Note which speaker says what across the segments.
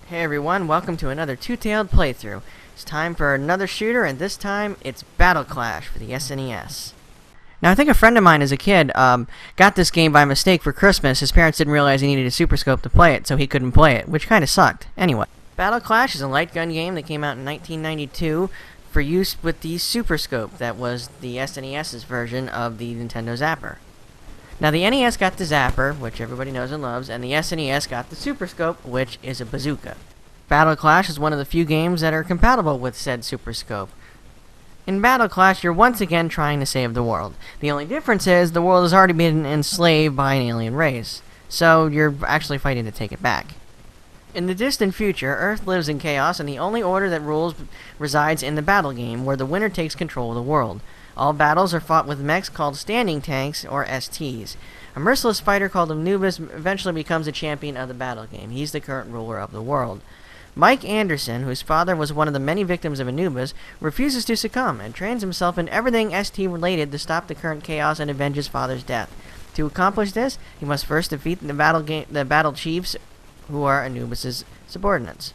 Speaker 1: Hey everyone, welcome to another two-tailed playthrough. It's time for another shooter, and this time it's Battle Clash for the SNES. Now, I think a friend of mine as a kid got this game by mistake for Christmas. His parents didn't realize he needed a Super Scope to play it, so he couldn't play it, which kind of sucked. Anyway, Battle Clash is a light gun game that came out in 1992 for use with the Super Scope. That was the SNES's version of the Nintendo Zapper. Now, the NES got the Zapper, which everybody knows and loves, and the SNES got the Super Scope, which is a bazooka. Battle Clash is one of the few games that are compatible with said Super Scope. In Battle Clash, you're once again trying to save the world. The only difference is the world has already been enslaved by an alien race, so you're actually fighting to take it back. In the distant future, Earth lives in chaos, and the only order that rules resides in the battle game, where the winner takes control of the world. All battles are fought with mechs called standing tanks, or STs. A merciless fighter called Anubis eventually becomes a champion of the battle game. He's the current ruler of the world. Mike Anderson, whose father was one of the many victims of Anubis, refuses to succumb and trains himself in everything ST-related to stop the current chaos and avenge his father's death. To accomplish this, he must first defeat the battle chiefs, who are Anubis' subordinates.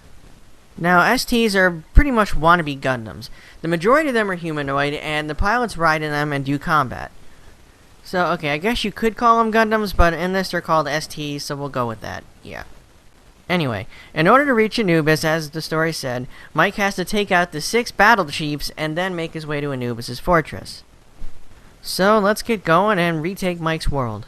Speaker 1: Now, STs are pretty much wannabe Gundams. The majority of them are humanoid, and the pilots ride in them and do combat. So, okay, I guess you could call them Gundams, but in this they're called STs, so we'll go with that. Yeah. Anyway, in order to reach Anubis, as the story said, Mike has to take out the 6 battle chiefs and then make his way to Anubis' fortress. So, let's get going and retake Mike's world.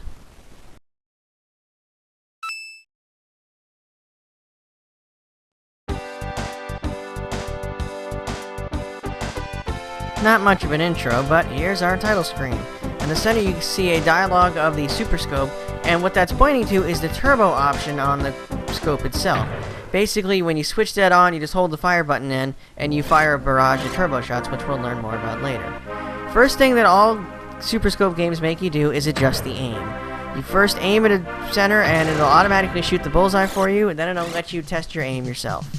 Speaker 1: Not much of an intro, but here's our title screen. In the center you can see a dialogue of the Super Scope, and what that's pointing to is the turbo option on the scope itself. Basically, when you switch that on, you just hold the fire button in, and you fire a barrage of turbo shots, which we'll learn more about later. First thing that all Super Scope games make you do is adjust the aim. You first aim at a center, and it'll automatically shoot the bullseye for you, and then it'll let you test your aim yourself.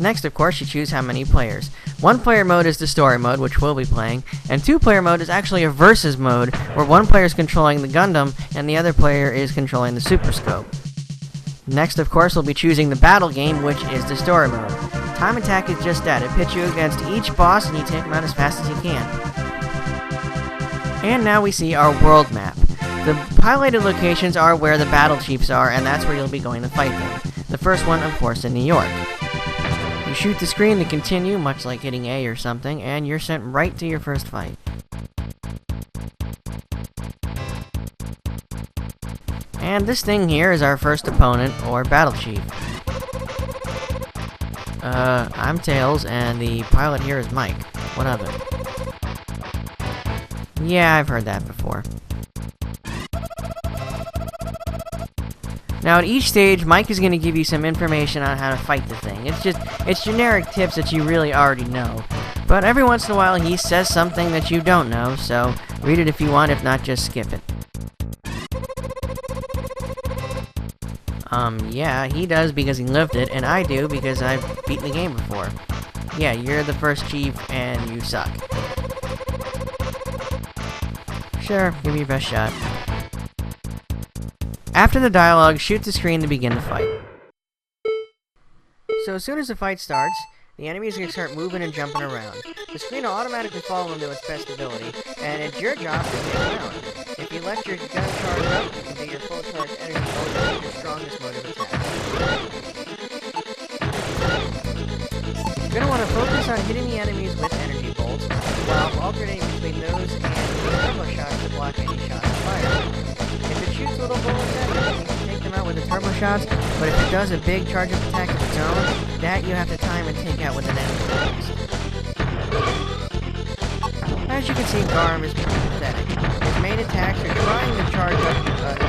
Speaker 1: Next, of course, you choose how many players. 1-player mode is the story mode, which we'll be playing, and 2-player mode is actually a versus mode, where one player is controlling the Gundam, and the other player is controlling the Super Scope. Next, of course, we'll be choosing the battle game, which is the story mode. Time attack is just that. It pits you against each boss, and you take them out as fast as you can. And now we see our world map. The highlighted locations are where the battle chiefs are, and that's where you'll be going to fight them. The first one, of course, in New York. You shoot the screen to continue, much like hitting A or something, and you're sent right to your first fight. And this thing here is our first opponent, or battle chief. I'm Tails, and the pilot here is Mike. What of it? Yeah, I've heard that before. Now, at each stage, Mike is going to give you some information on how to fight the thing. It's generic tips that you really already know. But every once in a while, he says something that you don't know, so read it if you want, if not, just skip it. Yeah, he does because he lived it, and I do because I've beaten the game before. Yeah, you're the first chief, and you suck. Sure, give me your best shot. After the dialogue, shoot the screen to begin the fight. So as soon as the fight starts, the enemies are going to start moving and jumping around. The screen will automatically fall into its best ability, and it's your job to get around. If you let your gun charge up, you can do your full charge energy mode with your strongest mode of attack. You're going to want to focus on hitting the enemies with energy bolts, while alternating between those and turbo shots to block any shots fired. If it shoots little bullets at you, you can take them out with the turbo shots, but if it does a big charge-up attack of its own, that you have to time and take out with an energy blast. As you can see, Garm is pretty pathetic. His main attacks are trying to charge up shot fire,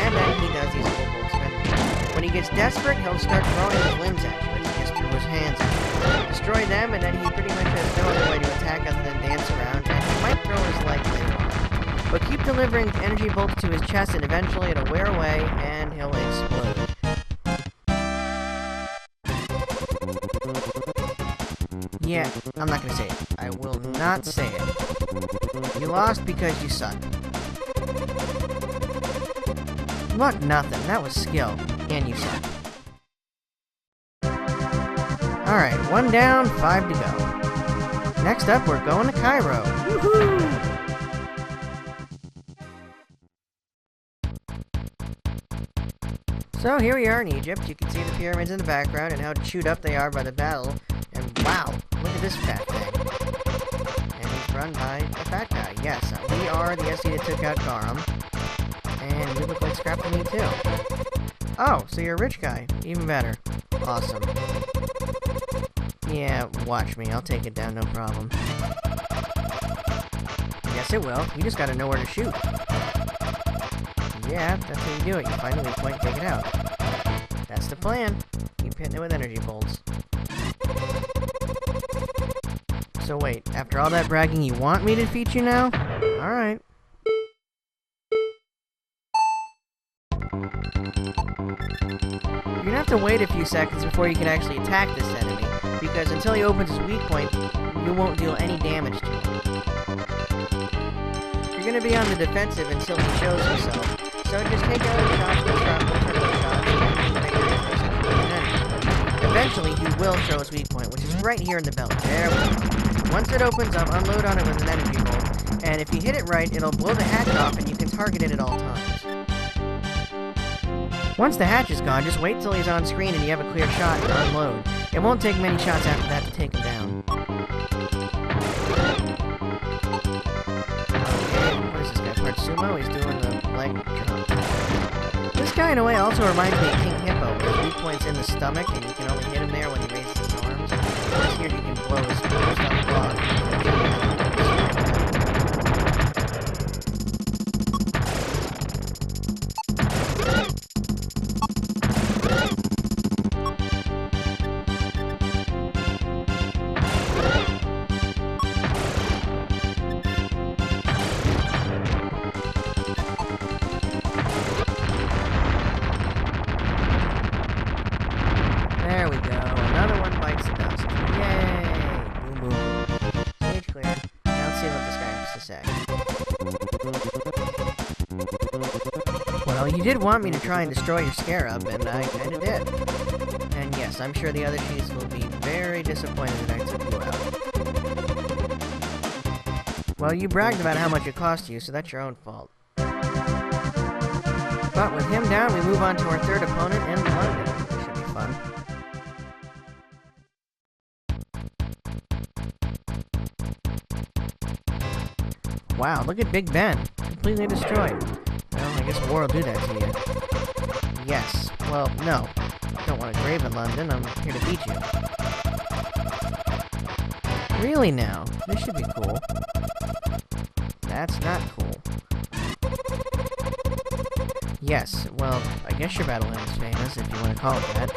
Speaker 1: and then he does these little bullets of energy. When he gets desperate, he'll start throwing his limbs at you, and he just threw his hands at you. Destroy them, and then he pretty much has no other way to attack other than dance around, and he might throw his leg later on. But keep delivering energy bolts to his chest, and eventually it'll wear away, and he'll explode. Yeah, I'm not gonna say it. I will not say it. You lost because you suck. Luck nothing, that was skill, and you suck. Alright, 1 down, 5 to go. Next up, we're going to Cairo. Woohoo! So here we are in Egypt. You can see the pyramids in the background and how chewed up they are by the battle. And wow, look at this fat thing. And he's run by a fat guy. Yes, we are the SE that took out Garum. And you look like scrap to me too. Oh, so you're a rich guy. Even better. Awesome. Yeah, watch me. I'll take it down, no problem. Yes, it will. You just gotta know where to shoot. Yeah, that's how you do it. You find the weak point, take it out. That's the plan. Keep hitting it with energy bolts. So wait, after all that bragging, you want me to defeat you now? Alright. You're gonna have to wait a few seconds before you can actually attack this enemy, because until he opens his weak point, you won't deal any damage to him. You're gonna be on the defensive until he shows himself. So just take out the shots, turbo shots, and then eventually he will show his weak point, which is right here in the belly. There we go. Once it opens up, unload on it with an energy bolt, and if you hit it right, it'll blow the hatch off and you can target it at all times. Once the hatch is gone, just wait till he's on screen and you have a clear shot and unload. It won't take many shots after that to take him down. Okay, what is this guy, part sumo? He's doing the leg drop. This guy, in a way, also reminds me of King Hippo, where his weak point's in the stomach and you can only hit him there when he raises his arms. Whereas here you can blow his stomach off. There we go. Another one bites the dust. Yay! Boom, boom, boom. Stage clear. Now let's see what this guy has to say. Well, you did want me to try and destroy your scarab, and I kinda did. And yes, I'm sure the other chiefs will be very disappointed that I took you out. Well, you bragged about how much it cost you, so that's your own fault. But with him down, we move on to our third opponent in London. This should be fun. Wow, look at Big Ben. Completely destroyed. Well, I guess war will do that to you. Yes. Well, no. I don't want to grave in London. I'm here to beat you. Really now? This should be cool. That's not cool. Yes, well, I guess your battle line is famous, if you want to call it that.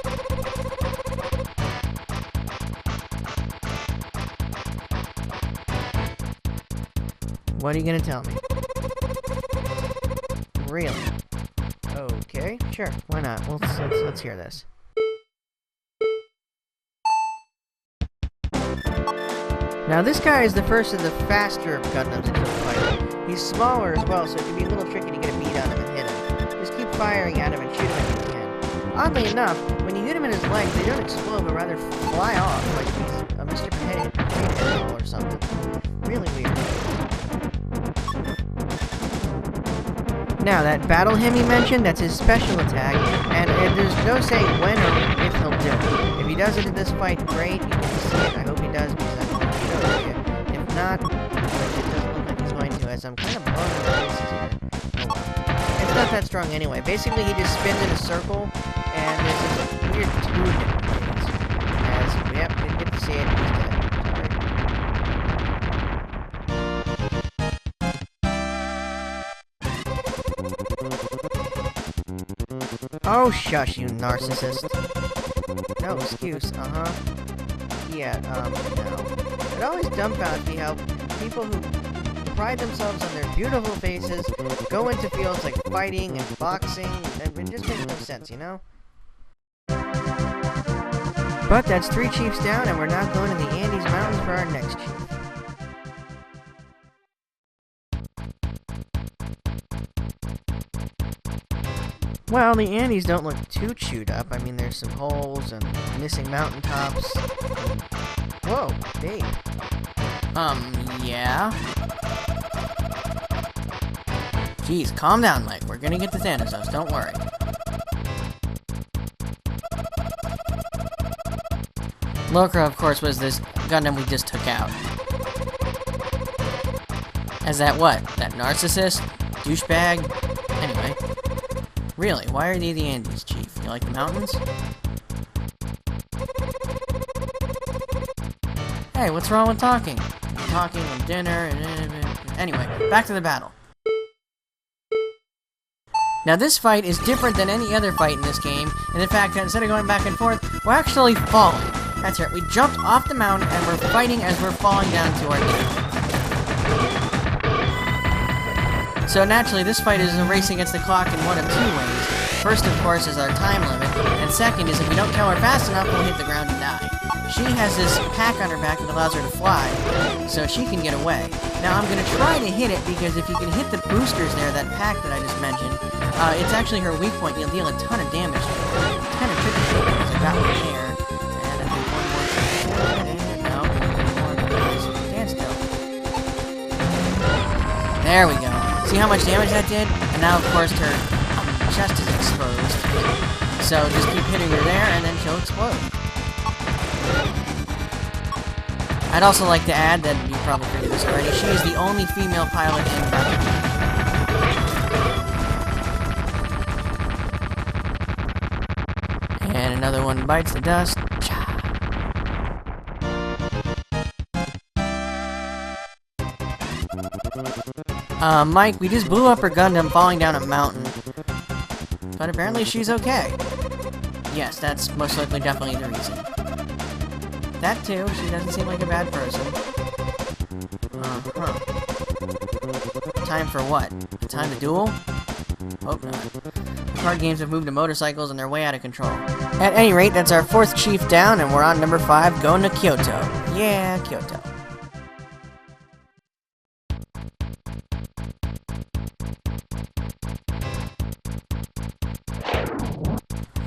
Speaker 1: What are you gonna tell me? Really? Okay, sure, why not? Well, let's hear this. Now this guy is the first of the faster Gundams into the fight. He's smaller as well, so it can be a little tricky to get a beat on him and hit him. Just keep firing at him and shoot him if you can. Oddly enough, when you hit him in his legs, they don't explode, but rather fly off like he's a Mr. Potato or something. Really weird. Now, that battle hymn he mentioned, that's his special attack, and there's no saying when or if he'll do it. If he does it in this fight, great, you get to see it. I hope he does, because I'm going to show it to you. If not, which it doesn't look like he's going to, as I'm kind of blowing the faces here. Oh well. It's not that strong anyway. Basically, he just spins in a circle, and there's this weird tune that plays. As, yep, didn't get to see it, he's dead. Oh, shush, you narcissist. No excuse, Yeah, no. It always dumbfounds me how people who pride themselves on their beautiful faces go into fields like fighting and boxing, and it just makes no sense, you know? But that's 3 chiefs down, and we're now going to the Andes Mountains for our next chief. Well, the Andes don't look too chewed up. I mean, there's some holes and missing mountaintops. And... Whoa, Dave. Yeah? Jeez, calm down, Mike. We're gonna get to Thanatos, don't worry. Lokra, of course, was this Gundam we just took out. As that what? That narcissist? Douchebag? Anyway. Really, why are they the Andes, Chief? You like the mountains? Hey, what's wrong with talking? Talking and dinner and... Anyway, back to the battle. Now this fight is different than any other fight in this game, and in fact, instead of going back and forth, we're actually falling. That's right, we jumped off the mountain and we're fighting as we're falling down to our death. So naturally, this fight is a race against the clock in one of two ways. First, of course, is our time limit, and second is if we don't kill her fast enough, we'll hit the ground and die. She has this pack on her back that allows her to fly, so she can get away. Now, I'm going to try to hit it, because if you can hit the boosters there, that pack that I just mentioned, it's actually her weak point. You'll deal a ton of damage. It's kind of tricky because I got one there. And I think one more shot. No, one more. Stand still. There we go. See how much damage that did? And now, of course, her chest is exposed. So just keep hitting her there, and then she'll explode. I'd also like to add that you probably figured this already. She is the only female pilot in Battle. And another one bites the dust. Mike, we just blew up her Gundam falling down a mountain. But apparently she's okay. Yes, that's most likely definitely the reason. That too, she doesn't seem like a bad person. Time for what? Time to duel? Hope not. Card games have moved to motorcycles and they're way out of control. At any rate, that's our 4th chief down, and we're on number 5, going to Kyoto. Yeah, Kyoto.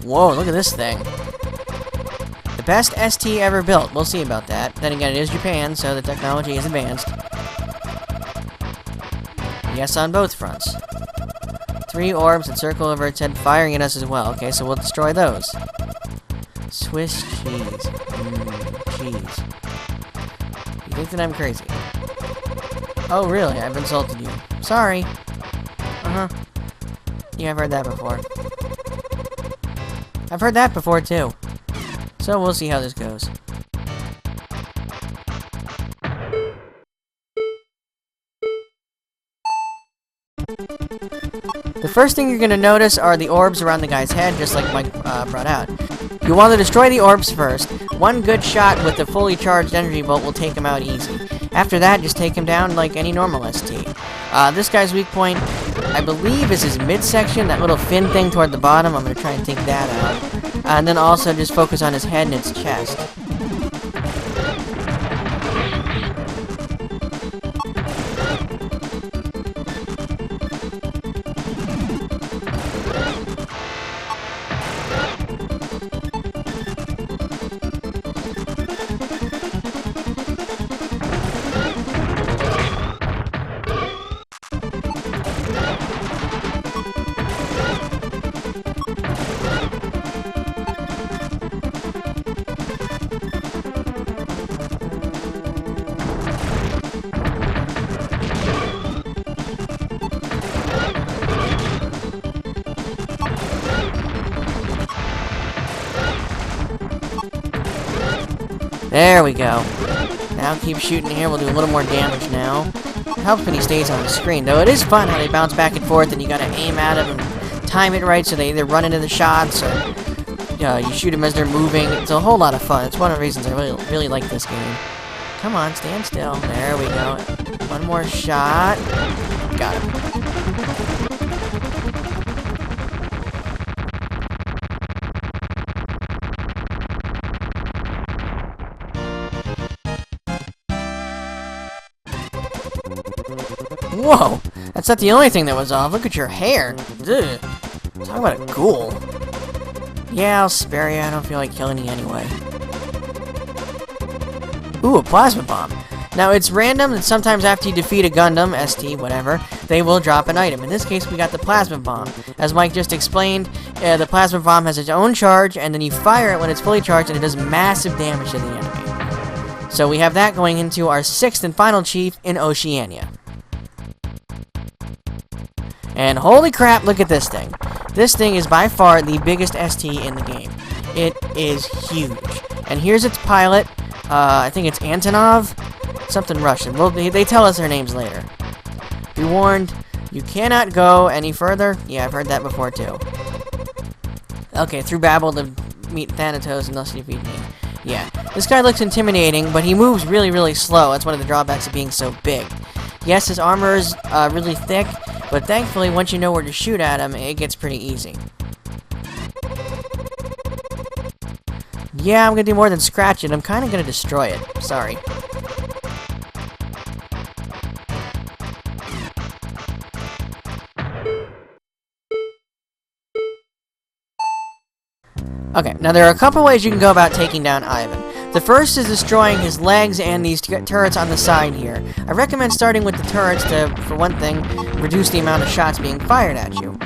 Speaker 1: Whoa, look at this thing. The best ST ever built. We'll see about that. Then again, it is Japan, so the technology is advanced. Yes, on both fronts. 3 orbs that circle over its head, firing at us as well. Okay, so we'll destroy those. Swiss cheese. Cheese. You think that I'm crazy? Oh, really? I've insulted you. Sorry. Yeah, I've heard that before. I've heard that before, too. So we'll see how this goes. The first thing you're going to notice are the orbs around the guy's head, just like Mike brought out. You want to destroy the orbs first. One good shot with the fully charged energy bolt will take him out easy. After that, just take him down like any normal ST. This guy's weak point, I believe, is his midsection, that little fin thing toward the bottom. I'm going to try and take that out. And then also just focus on his head and its chest. There we go. Now keep shooting here. We'll do a little more damage now. It helps when he stays on the screen, though. It is fun how they bounce back and forth, and you gotta aim at them and time it right so they either run into the shots or you shoot them as they're moving. It's a whole lot of fun. It's one of the reasons I really like this game. Come on, stand still. There we go. One more shot. Got him. Whoa! That's not the only thing that was off. Look at your hair. Ugh. Talk about a ghoul. Yeah, I'll spare you. I don't feel like killing you anyway. Ooh, a plasma bomb. Now, it's random, and sometimes after you defeat a Gundam, ST, whatever, they will drop an item. In this case, we got the plasma bomb. As Mike just explained, the plasma bomb has its own charge, and then you fire it when it's fully charged, and it does massive damage to the enemy. So we have that going into our 6th and final chief in Oceania. And holy crap, look at this thing. This thing is by far the biggest ST in the game. It is huge. And here's its pilot. I think it's Antonov. Something Russian. Well, they tell us their names later. Be warned, you cannot go any further. Yeah, I've heard that before too. Okay, through Babel to meet Thanatos unless you defeat me. Yeah, this guy looks intimidating, but he moves really, really slow. That's one of the drawbacks of being so big. Yes, his armor is really thick, but thankfully, once you know where to shoot at him, it gets pretty easy. Yeah, I'm gonna do more than scratch it. I'm kind of gonna destroy it. Sorry. Okay, now there are a couple ways you can go about taking down Ivan. The first is destroying his legs and these turrets on the side here. I recommend starting with the turrets to, for one thing, reduce the amount of shots being fired at you.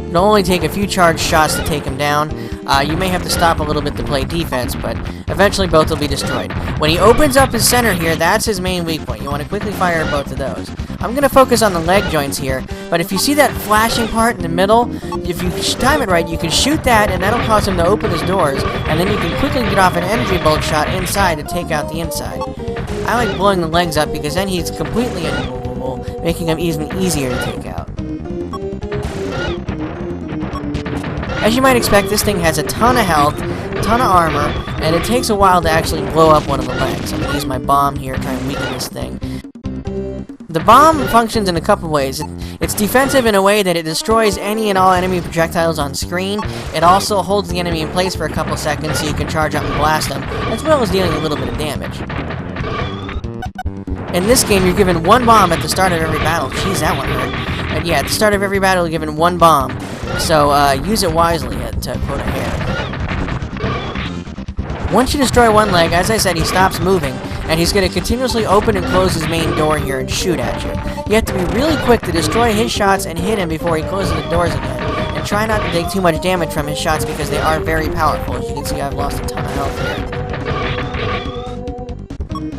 Speaker 1: It'll only take a few charged shots to take him down. You may have to stop a little bit to play defense, but eventually both will be destroyed. When he opens up his center here, that's his main weak point. You want to quickly fire at both of those. I'm going to focus on the leg joints here, but if you see that flashing part in the middle, if you time it right, you can shoot that, and that'll cause him to open his doors, and then you can quickly get off an energy bolt shot inside to take out the inside. I like blowing the legs up because then he's completely immovable, making him even easier to take out. As you might expect, this thing has a ton of health, a ton of armor, and it takes a while to actually blow up one of the legs. I'm going to use my bomb here, try and weaken this thing. The bomb functions in a couple ways. It's defensive in a way that it destroys any and all enemy projectiles on screen. It also holds the enemy in place for a couple seconds so you can charge up and blast them, as well as dealing a little bit of damage. In this game, you're given one bomb at the start of every battle. Jeez, that one hurt. And yeah, at the start of every battle, you're given one bomb. So, use it wisely, to quote a hair. Once you destroy one leg, as I said, he stops moving, and he's going to continuously open and close his main door here and shoot at you. You have to be really quick to destroy his shots and hit him before he closes the doors again. And try not to take too much damage from his shots because they are very powerful. As you can see, I've lost a ton of health here.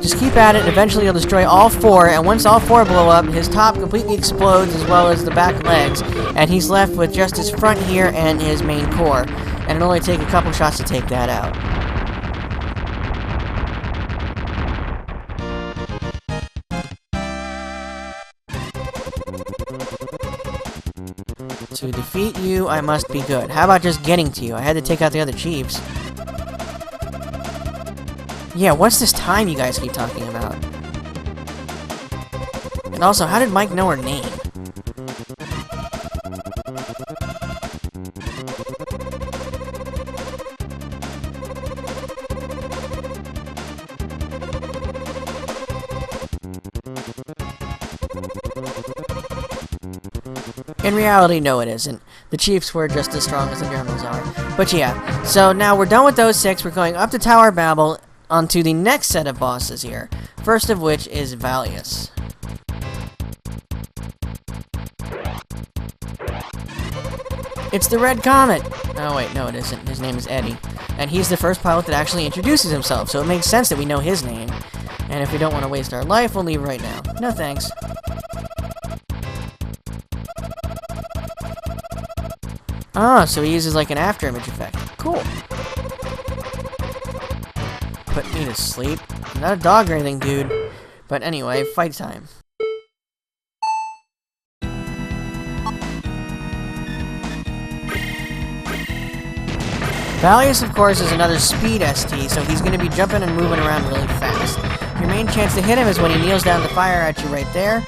Speaker 1: Just keep at it, and eventually he'll destroy all four, and once all four blow up, his top completely explodes as well as the back legs, and he's left with just his front here and his main core. And it'll only take a couple shots to take that out. To defeat you, I must be good. How about just getting to you? I had to take out the other chiefs. Yeah, what's this time you guys keep talking about? And also, how did Mike know her name? In reality, no it isn't. The Chiefs were just as strong as the Generals are. But yeah, so now we're done with those 6. We're going up to Tower Babel onto the next set of bosses here. First of which is Valius. It's the Red Comet! Oh wait, no it isn't. His name is Eddie. And he's the first pilot that actually introduces himself, so it makes sense that we know his name. And if we don't want to waste our life, we'll leave right now. No thanks. Ah, so he uses like an afterimage effect. Cool. Put me to sleep. I'm not a dog or anything, dude. But anyway, fight time. Valius, of course, is another speed ST, so he's going to be jumping and moving around really fast. Your main chance to hit him is when he kneels down to fire at you right there.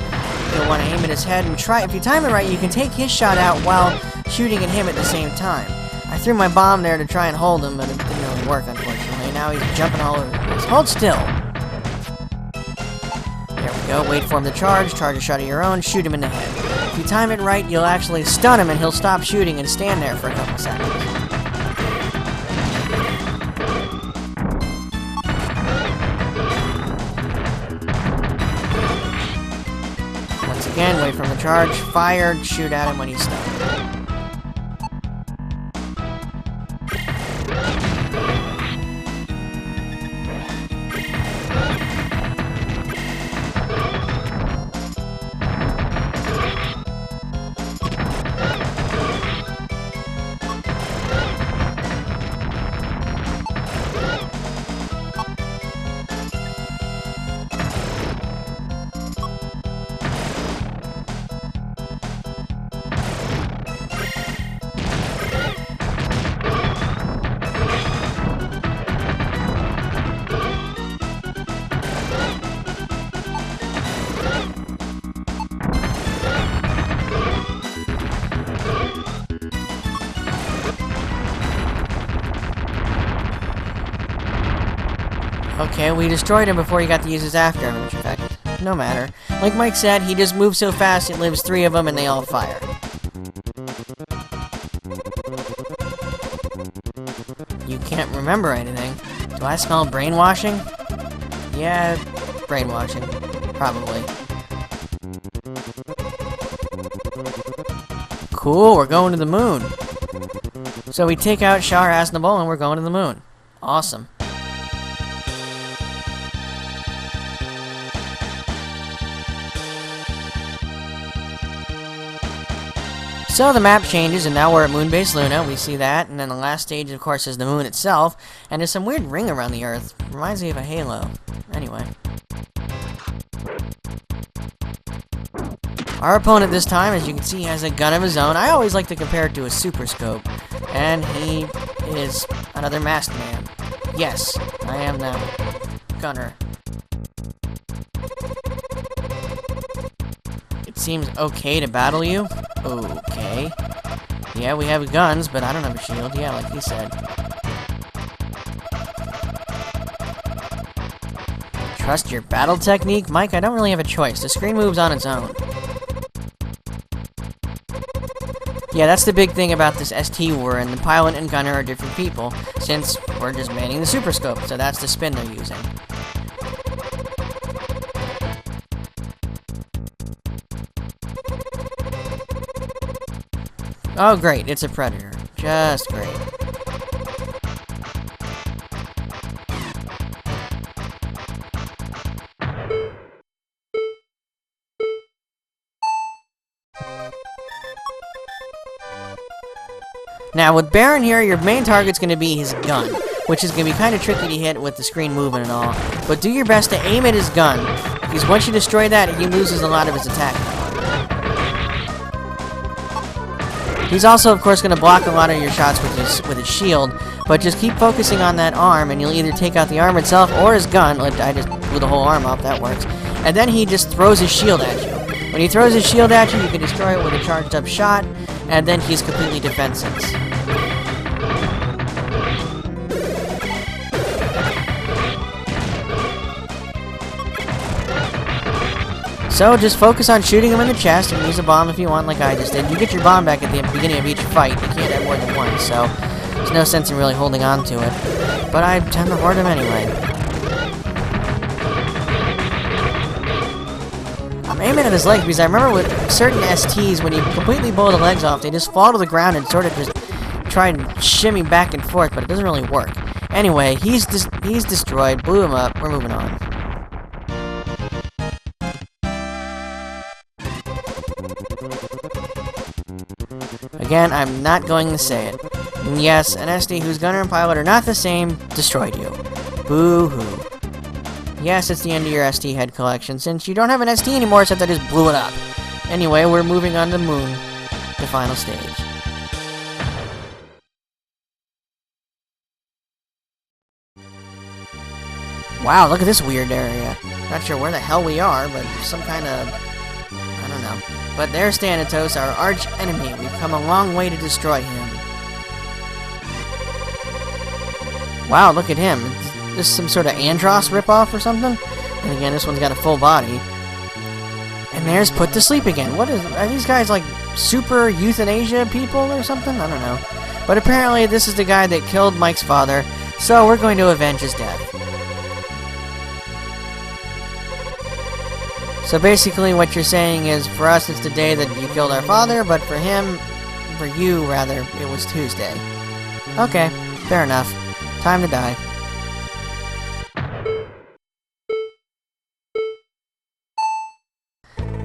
Speaker 1: You'll want to aim at his head and try. If you time it right, you can take his shot out while shooting at him at the same time. I threw my bomb there to try and hold him, but it didn't really work, unfortunately. Now he's jumping all over the place. Hold still. There we go. Wait for him to charge. Charge a shot of your own. Shoot him in the head. If you time it right, you'll actually stun him and he'll stop shooting and stand there for a couple seconds. Once again, wait for him to charge, fire, shoot at him when he's stunned. Okay, we destroyed him before he got to use his after-image effect. No matter. Like Mike said, he just moves so fast, it lives 3 of them, and they all fire. You can't remember anything. Do I smell brainwashing? Yeah, brainwashing. Probably. Cool, we're going to the moon. So we take out Shar Aznable and we're going to the moon. Awesome. So the map changes, and now we're at Moonbase Luna. We see that, and then the last stage, of course, is the moon itself. And there's some weird ring around the Earth. Reminds me of a halo. Anyway. Our opponent this time, as you can see, has a gun of his own. I always like to compare it to a super scope. And he is another masked man. Yes, I am now. Gunner. It seems okay to battle you. Okay. Yeah, we have guns, but I don't have a shield. Yeah, like he said. Trust your battle technique? Mike, I don't really have a choice. The screen moves on its own. Yeah, that's the big thing about this ST war, and the pilot and gunner are different people, since we're just manning the super scope, so that's the spin they're using. Oh great, it's a predator. Just great. Now with Baron here, your main target's going to be his gun, which is going to be kind of tricky to hit with the screen moving and all. But do your best to aim at his gun, because once you destroy that, he loses a lot of his attack power. He's also, of course, going to block a lot of your shots with his shield, but just keep focusing on that arm, and you'll either take out the arm itself or his gun. Like, I just blew the whole arm off, that works. And then he just throws his shield at you. When he throws his shield at you, you can destroy it with a charged up shot, and then he's completely defenseless. So just focus on shooting him in the chest and use a bomb if you want, like I just did. You get your bomb back at the beginning of each fight. You can't have more than one, so there's no sense in really holding on to it. But I tend to hoard him anyway. I'm aiming at his leg because I remember with certain STs, when you completely blow the legs off, they just fall to the ground and sort of just try and shimmy back and forth, but it doesn't really work. Anyway, he's destroyed, blew him up, we're moving on. Again, I'm not going to say it. And yes, an SD whose gunner and pilot are not the same destroyed you. Boo-hoo. Yes, it's the end of your ST head collection, since you don't have an ST anymore, except I just blew it up. Anyway, we're moving on to the moon, the final stage. Wow, look at this weird area. Not sure where the hell we are, but some kind of... I don't know. But there's Thanatos, our arch enemy. We've come a long way to destroy him. Wow, look at him. Is this some sort of Andross ripoff or something? And again, this one's got a full body. And there's put to sleep again. Are these guys like super euthanasia people or something? I don't know. But apparently this is the guy that killed Mike's father, so we're going to avenge his death. So basically what you're saying is, for us it's the day that you killed our father, but for you rather, it was Tuesday. Okay, fair enough. Time to die.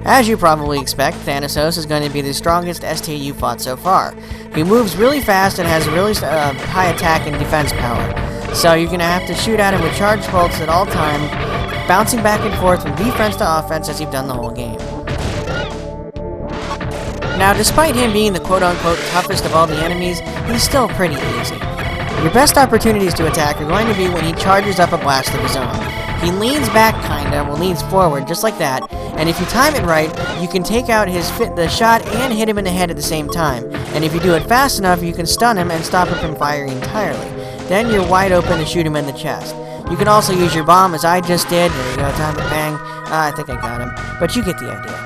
Speaker 1: As you probably expect, Thanatos is going to be the strongest ST you fought so far. He moves really fast and has really high attack and defense power. So you're going to have to shoot at him with charged bolts at all times, bouncing back and forth from defense to offense as you've done the whole game. Now, despite him being the quote-unquote toughest of all the enemies, he's still pretty easy. Your best opportunities to attack are going to be when he charges up a blast of his own. He leans back, kinda, well, leans forward, just like that, and if you time it right, you can take out the shot and hit him in the head at the same time. And if you do it fast enough, you can stun him and stop him from firing entirely. Then you're wide open to shoot him in the chest. You can also use your bomb, as I just did. There you go, time to bang. I think I got him, but you get the idea.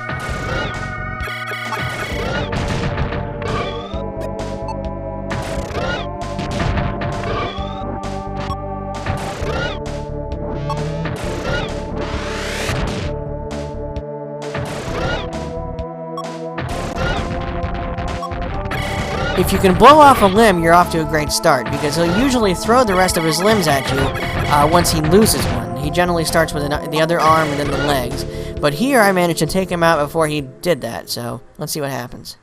Speaker 1: If you can blow off a limb, you're off to a great start, because he'll usually throw the rest of his limbs at you once he loses one. He generally starts with the other arm and then the legs. But here I managed to take him out before he did that, so let's see what happens.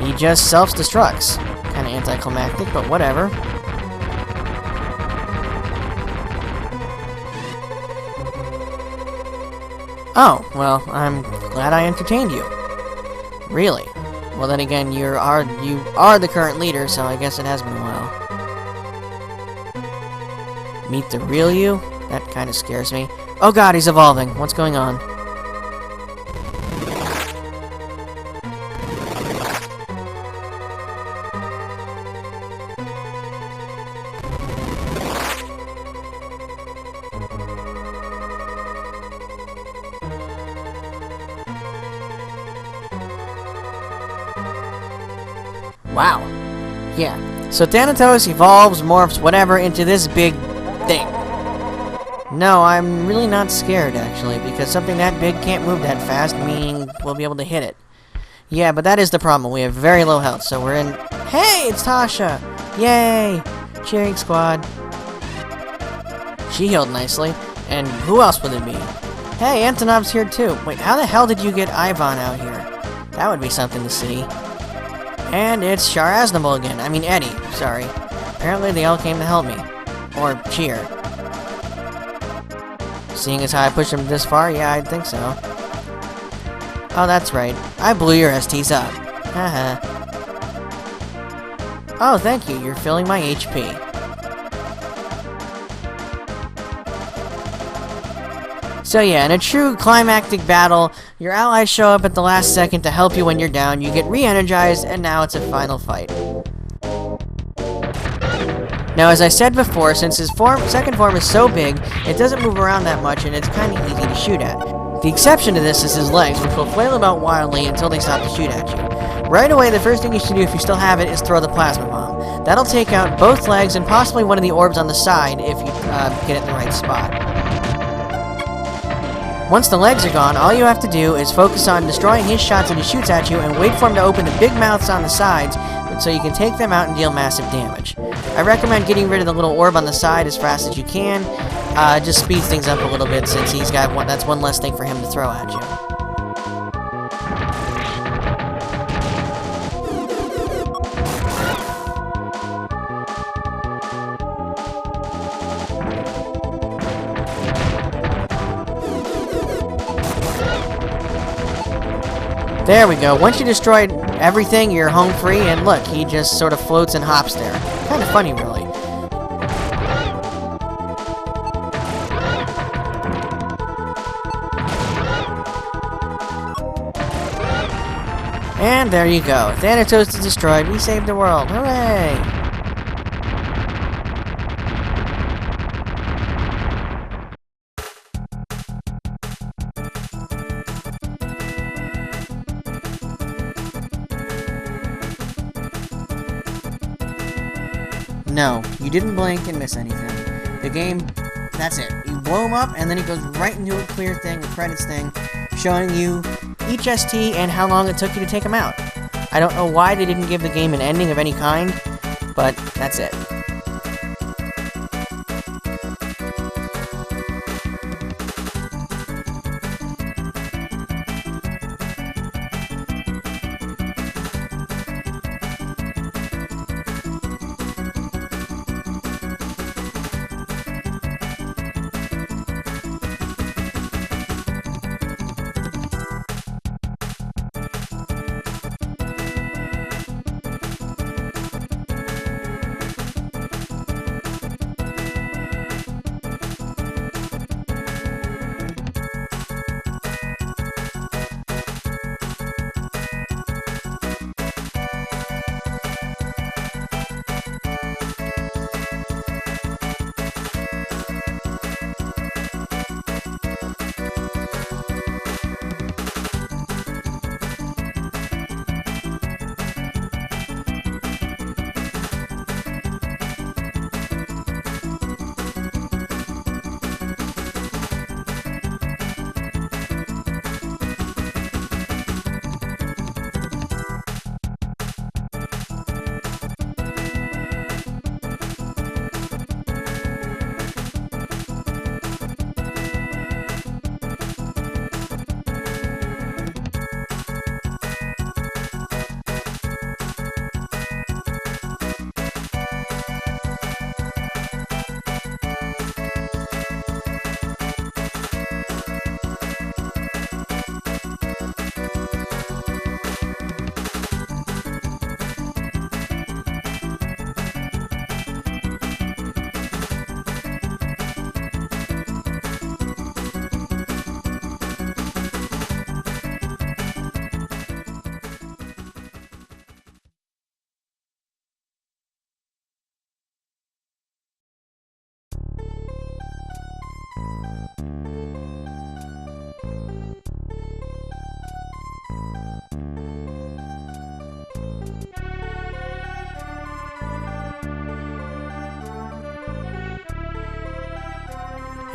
Speaker 1: He just self-destructs. Kinda anticlimactic, but whatever. Oh, well, I'm glad I entertained you. Really? Well, then again, you are the current leader, so I guess it has been a while. Meet the real you? That kind of scares me. Oh god, he's evolving. What's going on? Wow. Yeah. So Thanatos evolves, morphs, whatever, into this big thing. No, I'm really not scared, actually, because something that big can't move that fast, meaning we'll be able to hit it. Yeah, but that is the problem. We have very low health, so we're in... Hey, it's Tasha! Yay! Cheering squad. She healed nicely. And who else would it be? Hey, Antonov's here too. Wait, how the hell did you get Ivan out here? That would be something to see. And it's Sharaznable again. I mean Eddie, sorry. Apparently they all came to help me. Or cheer. Seeing as how I pushed him this far, yeah, I'd think so. Oh, that's right. I blew your STs up. Haha. Oh, thank you. You're filling my HP. So yeah, in a true climactic battle, your allies show up at the last second to help you when you're down, you get re-energized, and now it's a final fight. Now, as I said before, since his second form is so big, it doesn't move around that much, and it's kinda easy to shoot at. The exception to this is his legs, which will flail about wildly until they stop to shoot at you. Right away, the first thing you should do if you still have it is throw the plasma bomb. That'll take out both legs and possibly one of the orbs on the side if you get it in the right spot. Once the legs are gone, all you have to do is focus on destroying his shots that he shoots at you and wait for him to open the big mouths on the sides so you can take them out and deal massive damage. I recommend getting rid of the little orb on the side as fast as you can. Just speeds things up a little bit since he's got that's one less thing for him to throw at you. There we go. Once you destroyed everything, you're home free, and look, he just sort of floats and hops there. Kind of funny, really. And there you go. Thanatos is destroyed. We saved the world. Hooray! No, you didn't blink and miss anything. The game, that's it. You blow him up, and then it goes right into a clear thing, a credits thing, showing you each ST and how long it took you to take them out. I don't know why they didn't give the game an ending of any kind, but that's it.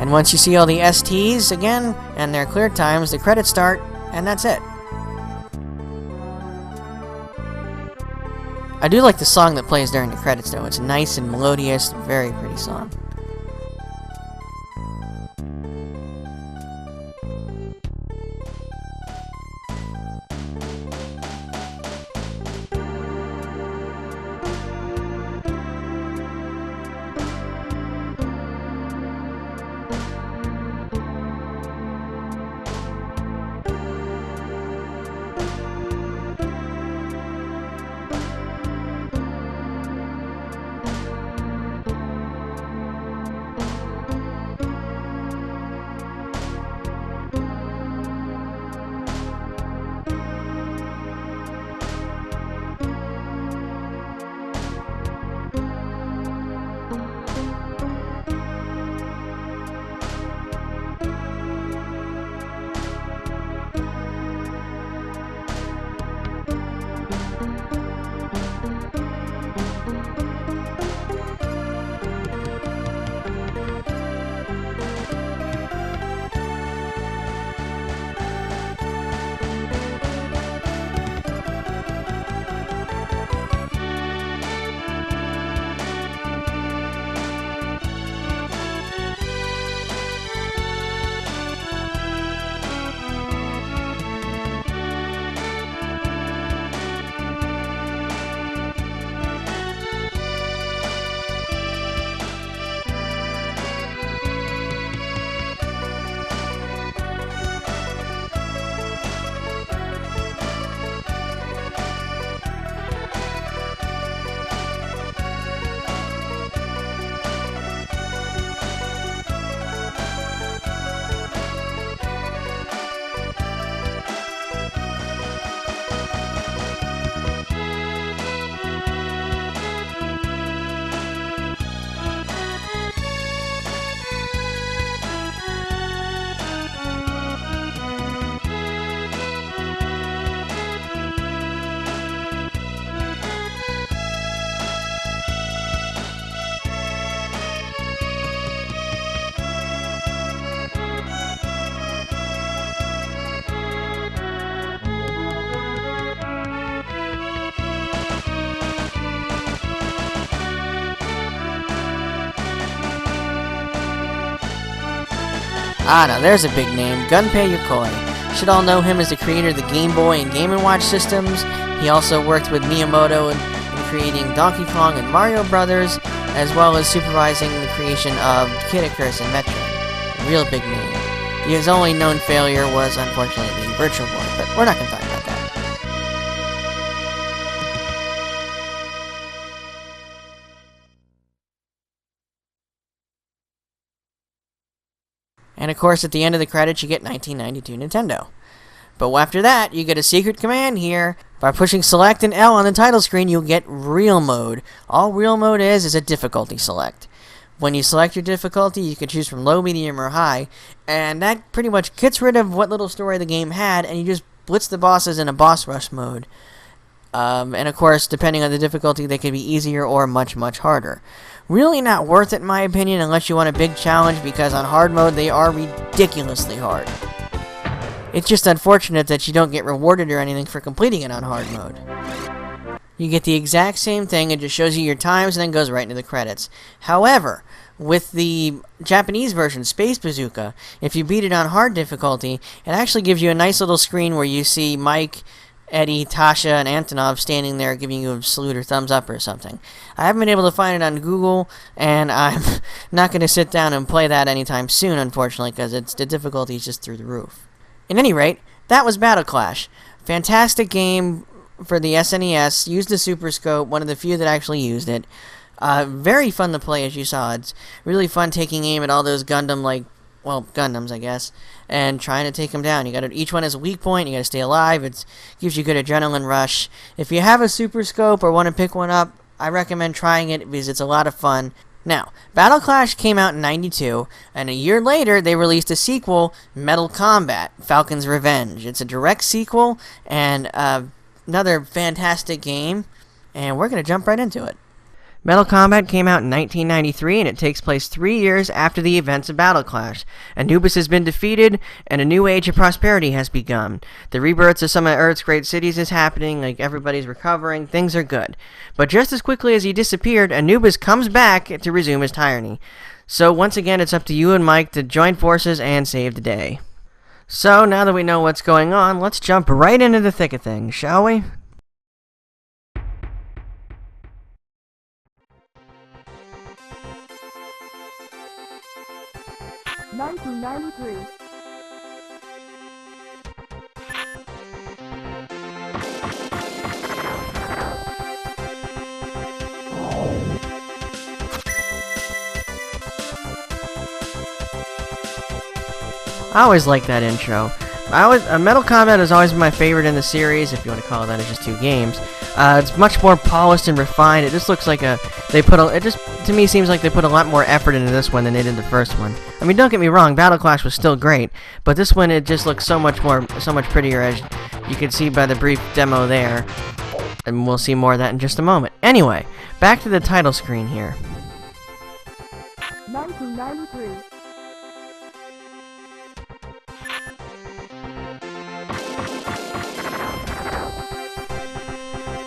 Speaker 1: And once you see all the STs again, and their clear times, the credits start, and that's it. I do like the song that plays during the credits, though. It's nice and melodious, very pretty song. Ah, now there's a big name, Gunpei Yokoi. Should all know him as the creator of the Game Boy and Game & Watch systems. He also worked with Miyamoto in creating Donkey Kong and Mario Brothers, as well as supervising the creation of Kid Icarus and Metroid. Real big name. His only known failure was, unfortunately, Virtual Boy, but we're not going to talk about that. And of course, at the end of the credits, you get 1992 Nintendo. But after that, you get a secret command here. By pushing select and L on the title screen, you'll get real mode. All real mode is a difficulty select. When you select your difficulty, you can choose from low, medium, or high, and that pretty much gets rid of what little story the game had, and you just blitz the bosses in a boss rush mode. And of course, depending on the difficulty, they can be easier or much, much harder. Really not worth it in my opinion unless you want a big challenge, because on hard mode they are ridiculously hard. It's just unfortunate that you don't get rewarded or anything for completing it on hard mode. You get the exact same thing, it just shows you your times and then goes right into the credits. However, with the Japanese version, Space Bazooka, if you beat it on hard difficulty, it actually gives you a nice little screen where you see Mike, Eddie, Tasha, and Antonov standing there giving you a salute or thumbs up or something. I haven't been able to find it on Google, and I'm not going to sit down and play that anytime soon, unfortunately, because the difficulty is just through the roof. At any rate, that was Battle Clash. Fantastic game for the SNES, used the Super Scope, one of the few that actually used it. Very fun to play, as you saw. It's really fun taking aim at all those Gundams, I guess, and trying to take them down. Each one has a weak point, you gotta stay alive. It gives you a good adrenaline rush. If you have a Super Scope or want to pick one up, I recommend trying it because it's a lot of fun. Now, Battle Clash came out in '92, and a year later they released a sequel, Metal Combat: Falcon's Revenge. It's a direct sequel, and another fantastic game, and we're going to jump right into it. Metal Combat came out in 1993, and it takes place 3 years after the events of Battle Clash. Anubis has been defeated, and a new age of prosperity has begun. The rebirths of some of Earth's great cities is happening, like everybody's recovering, things are good. But just as quickly as he disappeared, Anubis comes back to resume his tyranny. So once again, it's up to you and Mike to join forces and save the day. So now that we know what's going on, let's jump right into the thick of things, shall we? I always like that intro. Metal Combat has always been my favorite in the series, if you want to call it that. It's just 2 games. It's much more polished and refined. It just looks like to me seems like they put a lot more effort into this one than they did the first one. I mean, don't get me wrong, Battle Clash was still great, but this one it just looks so much prettier, as you can see by the brief demo there. And we'll see more of that in just a moment. Anyway, back to the title screen here.
Speaker 2: 1993.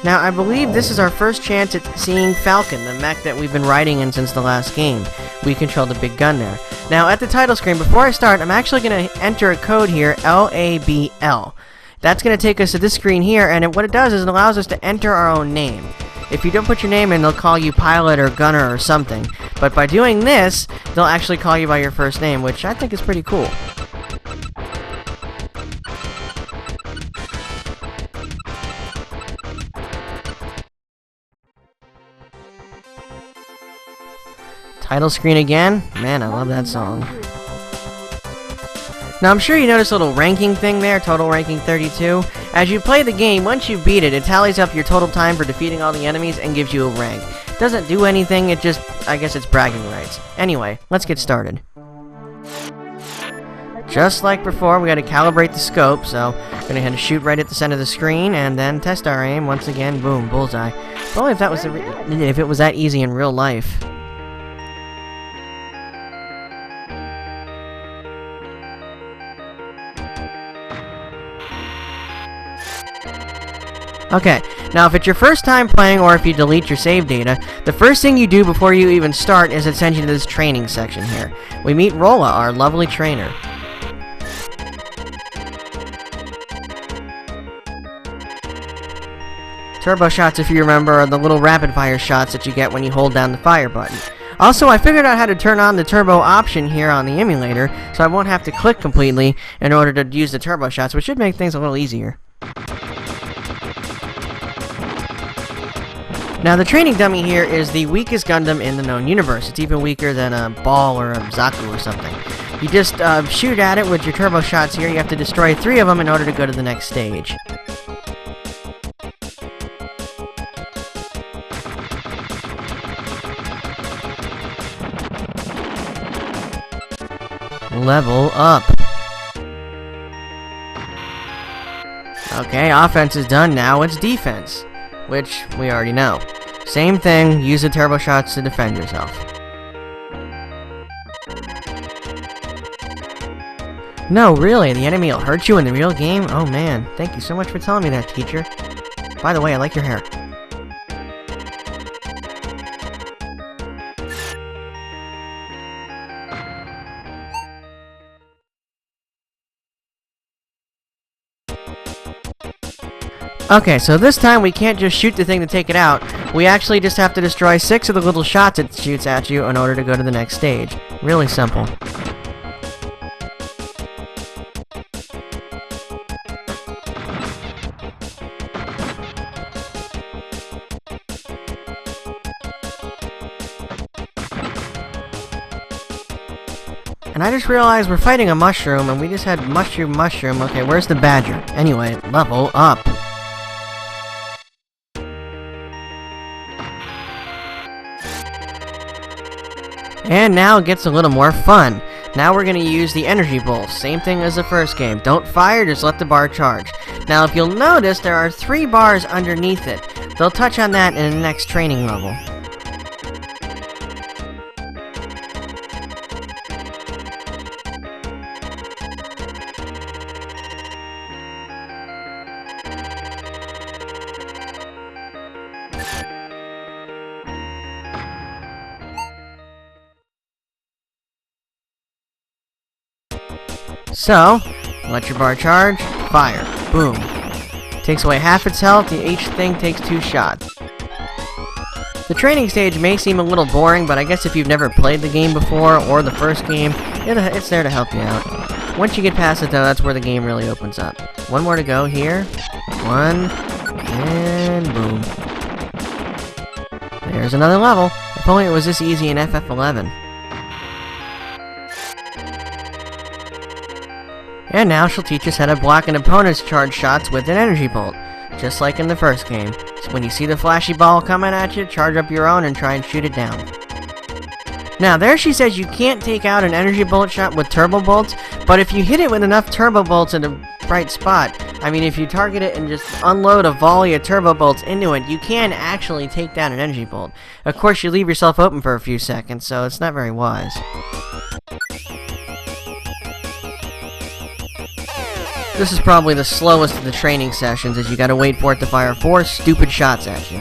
Speaker 1: Now, I believe this is our first chance at seeing Falcon, the mech that we've been riding in since the last game. We control the big gun there. Now, at the title screen, before I start, I'm actually going to enter a code here, LABL. That's going to take us to this screen here, and what it does is it allows us to enter our own name. If you don't put your name in, they'll call you Pilot or Gunner or something. But by doing this, they'll actually call you by your first name, which I think is pretty cool. Title screen again. Man, I love that song. Now, I'm sure you noticed a little ranking thing there, total ranking 32. As you play the game, once you beat it, it tallies up your total time for defeating all the enemies and gives you a rank. It doesn't do anything, I guess it's bragging rights. Anyway, let's get started. Just like before, we gotta calibrate the scope, so we're gonna head to shoot right at the center of the screen, and then test our aim. Once again, boom, bullseye. If only if it was that easy in real life. Okay, now if it's your first time playing or if you delete your save data, the first thing you do before you even start is it sends you to this training section here. We meet Rolla, our lovely trainer. Turbo shots, if you remember, are the little rapid-fire shots that you get when you hold down the fire button. Also, I figured out how to turn on the turbo option here on the emulator, so I won't have to click completely in order to use the turbo shots, which should make things a little easier. Now, the training dummy here is the weakest Gundam in the known universe. It's even weaker than a Ball or a Zaku or something. You just shoot at it with your turbo shots here. You have to destroy 3 of them in order to go to the next stage. Level up. Okay, offense is done. Now it's defense, which we already know. Same thing, use the turbo shots to defend yourself. No, really, the enemy will hurt you in the real game? Oh man, thank you so much for telling me that, teacher. By the way, I like your hair. Okay, so this time we can't just shoot the thing to take it out. We actually just have to destroy 6 of the little shots it shoots at you in order to go to the next stage. Really simple. And I just realized we're fighting a mushroom, and we just had mushroom. Okay, where's the badger? Anyway, level up. And now it gets a little more fun. Now we're going to use the energy bolts. Same thing as the first game. Don't fire, just let the bar charge. Now if you'll notice, there are 3 bars underneath it. They'll touch on that in the next training level. So, let your bar charge, fire, boom. Takes away half its health, each thing takes 2 shots. The training stage may seem a little boring, but I guess if you've never played the game before, or the first game, it's there to help you out. Once you get past it though, that's where the game really opens up. 1 more to go here. 1, and boom. There's another level. If only it was this easy in FF11. And now she'll teach us how to block an opponent's charge shots with an energy bolt, just like in the first game. So when you see the flashy ball coming at you, charge up your own and try and shoot it down. Now there she says you can't take out an energy bolt shot with turbo bolts, but if you hit it with enough turbo bolts in the right spot, I mean if you target it and just unload a volley of turbo bolts into it, you can actually take down an energy bolt. Of course you leave yourself open for a few seconds, so it's not very wise. This is probably the slowest of the training sessions, as you gotta wait for it to fire 4 stupid shots at you.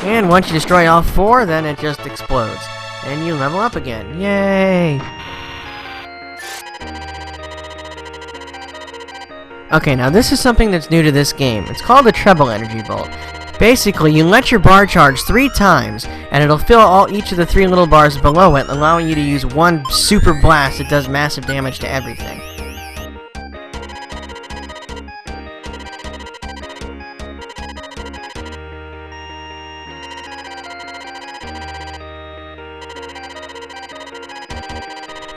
Speaker 1: And once you destroy all 4, then it just explodes. And you level up again. Yay! Okay, now this is something that's new to this game. It's called a treble energy bolt. Basically, you let your bar charge 3 times, and it'll fill each of the 3 little bars below it, allowing you to use one super blast that does massive damage to everything.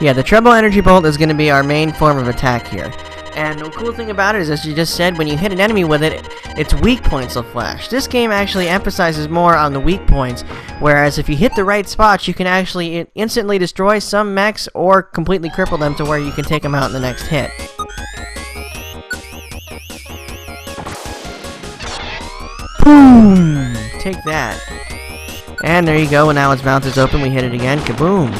Speaker 1: Yeah, the treble energy bolt is going to be our main form of attack here. And the cool thing about it is, as you just said, when you hit an enemy with it, its weak points will flash. This game actually emphasizes more on the weak points, whereas if you hit the right spots, you can actually instantly destroy some mechs or completely cripple them to where you can take them out in the next hit. Boom! Take that. And there you go, and now its mouth is open, we hit it again, kaboom!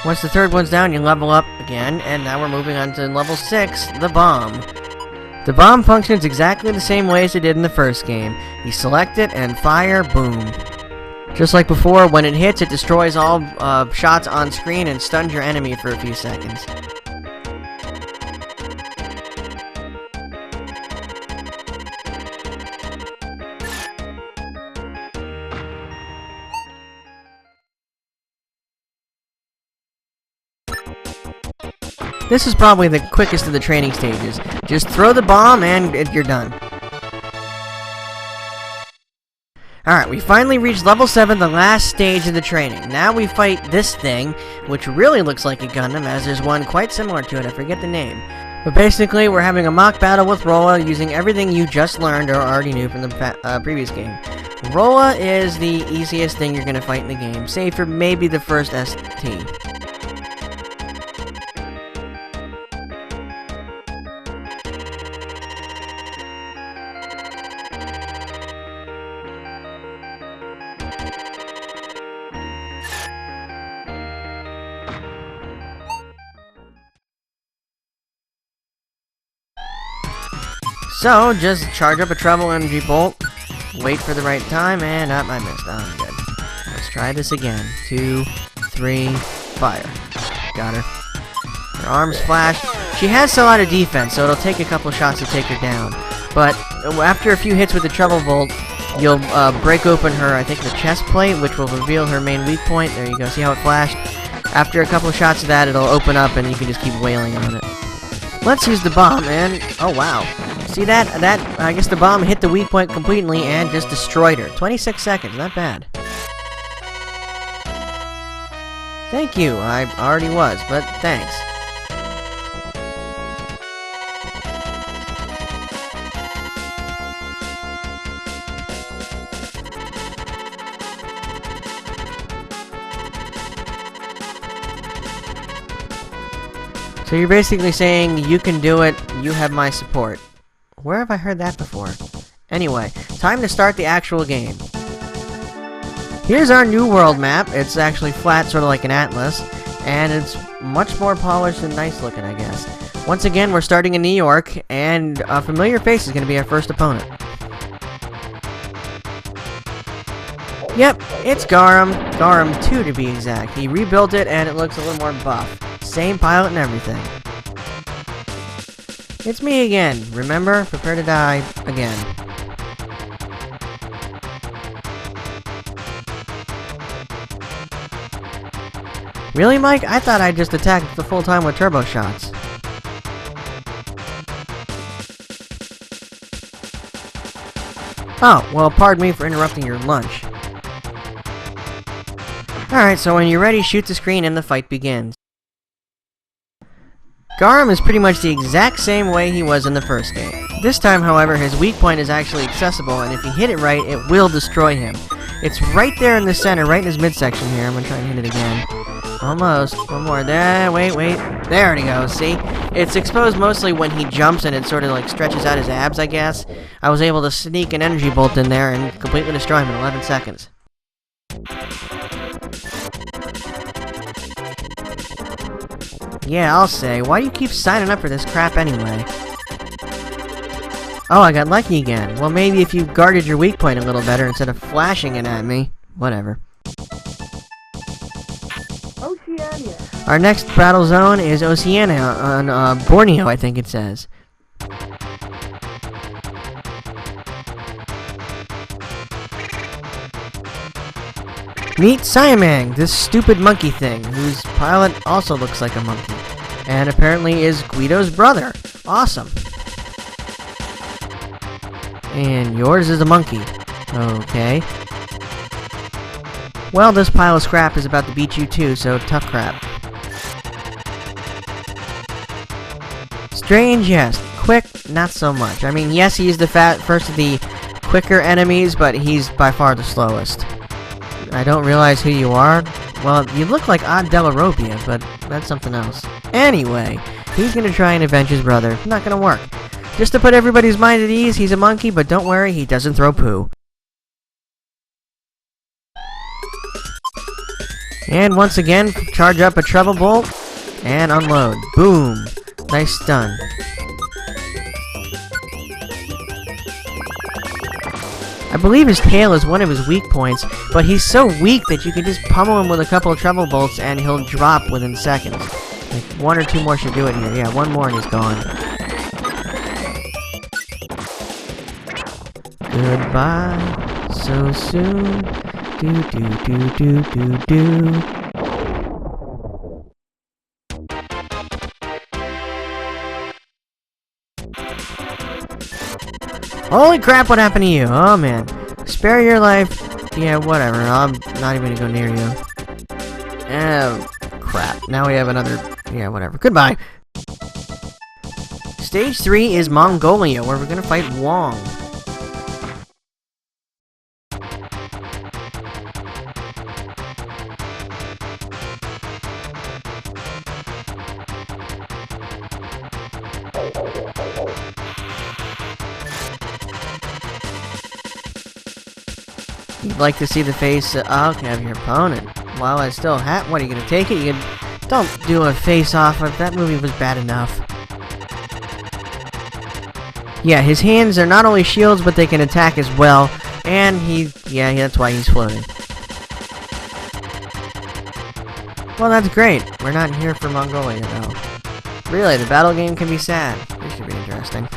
Speaker 1: Once the third one's down, you level up again, and now we're moving on to level 6, the bomb. The bomb functions exactly the same way as it did in the first game. You select it and fire, boom. Just like before, when it hits, it destroys all shots on screen and stuns your enemy for a few seconds. This is probably the quickest of the training stages. Just throw the bomb and you're done. Alright, we finally reached level 7, the last stage of the training. Now we fight this thing, which really looks like a Gundam, as there's one quite similar to it, I forget the name. But basically, we're having a mock battle with Rolla using everything you just learned or already knew from the previous game. Rolla is the easiest thing you're going to fight in the game, save for maybe the first ST. So, just charge up a treble energy bolt, wait for the right time, and I missed. Oh, I'm good. Let's try this again. 2, 3, fire. Got her. Her arms flash. She has a lot of defense, so it'll take a couple shots to take her down. But after a few hits with the treble bolt, you'll break open her, I think, the chest plate, which will reveal her main weak point. There you go. See how it flashed? After a couple shots of that, it'll open up, and you can just keep wailing on it. Let's use the bomb, and oh wow. See that? I guess the bomb hit the weak point completely and just destroyed her. 26 seconds, not bad. Thank you, I already was, but thanks. So you're basically saying, you can do it, you have my support. Where have I heard that before? Anyway, time to start the actual game. Here's our new world map. It's actually flat, sort of like an atlas, and it's much more polished and nice looking, I guess. Once again, we're starting in New York, and a familiar face is going to be our first opponent. Yep, it's Garam. Garam 2 to be exact. He rebuilt it, and it looks a little more buff. Same pilot and everything. It's me again. Remember? Prepare to die again. Really, Mike? I thought I just attacked the full time with turbo shots. Oh, well, pardon me for interrupting your lunch. Alright, so when you're ready, shoot the screen and the fight begins. Garam is pretty much the exact same way he was in the first game. This time, however, his weak point is actually accessible, and if you hit it right, it will destroy him. It's right there in the center, right in his midsection here. I'm gonna try and hit it again. Almost. One more. There, wait. There it goes, see? It's exposed mostly when he jumps and it sort of like stretches out his abs, I guess. I was able to sneak an energy bolt in there and completely destroy him in 11 seconds. Yeah, I'll say. Why do you keep signing up for this crap anyway? Oh, I got lucky again. Well, maybe if you guarded your weak point a little better instead of flashing it at me. Whatever. Oceania. Our next battle zone is Oceania on Borneo, I think it says. Meet Siamang, this stupid monkey thing, whose pilot also looks like a monkey, and apparently is Guido's brother. Awesome. And yours is a monkey. Okay. Well, this pile of scrap is about to beat you too, so tough crap. Strange, yes. Quick, not so much. I mean, yes, he's the first of the quicker enemies, but he's by far the slowest. I don't realize who you are. Well, you look like Odd Delarobia, but that's something else. Anyway, he's gonna try and avenge his brother. Not gonna work. Just to put everybody's mind at ease, he's a monkey, but don't worry, he doesn't throw poo. And once again, charge up a treble bolt and unload. Boom! Nice stun. I believe his tail is one of his weak points, but he's so weak that you can just pummel him with a couple of treble bolts and he'll drop within seconds. Like, one or two more should do it here. Yeah, one more and he's gone. Goodbye, so soon. Do do do do do do. Holy crap, what happened to you? Oh man. Spare your life. Yeah, whatever. I'm not even gonna go near you. Oh, crap. Now we have another... Yeah, whatever. Goodbye. Stage 3 is Mongolia, where we're gonna fight Wong. You'd like to see the face of your opponent. While I still have... What, are you gonna take it? Don't do a face-off. That movie was bad enough. Yeah, his hands are not only shields, but they can attack as well. And yeah, that's why he's floating. Well, that's great. We're not here for Mongolia, though. Really, the battle game can be sad. This should be interesting.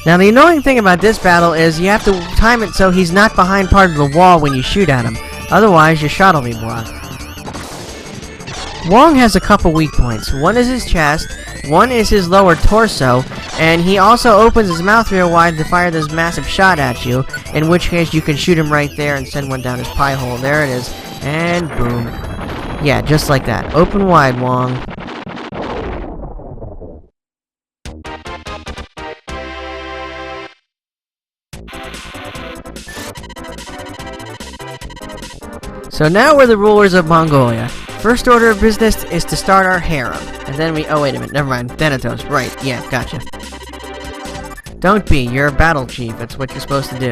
Speaker 1: Now, the annoying thing about this battle is you have to time it so he's not behind part of the wall when you shoot at him. Otherwise, your shot will be blocked. Wong has a couple weak points. One is his chest, one is his lower torso, and he also opens his mouth real wide to fire this massive shot at you, in which case you can shoot him right there and send one down his pie hole. There it is. And boom. Yeah, just like that. Open wide, Wong. So now we're the rulers of Mongolia. First order of business is to start our harem. And then we... Oh, wait a minute. Never mind. Thanatos. Right. Yeah, gotcha. Don't be. You're a battle chief. That's what you're supposed to do.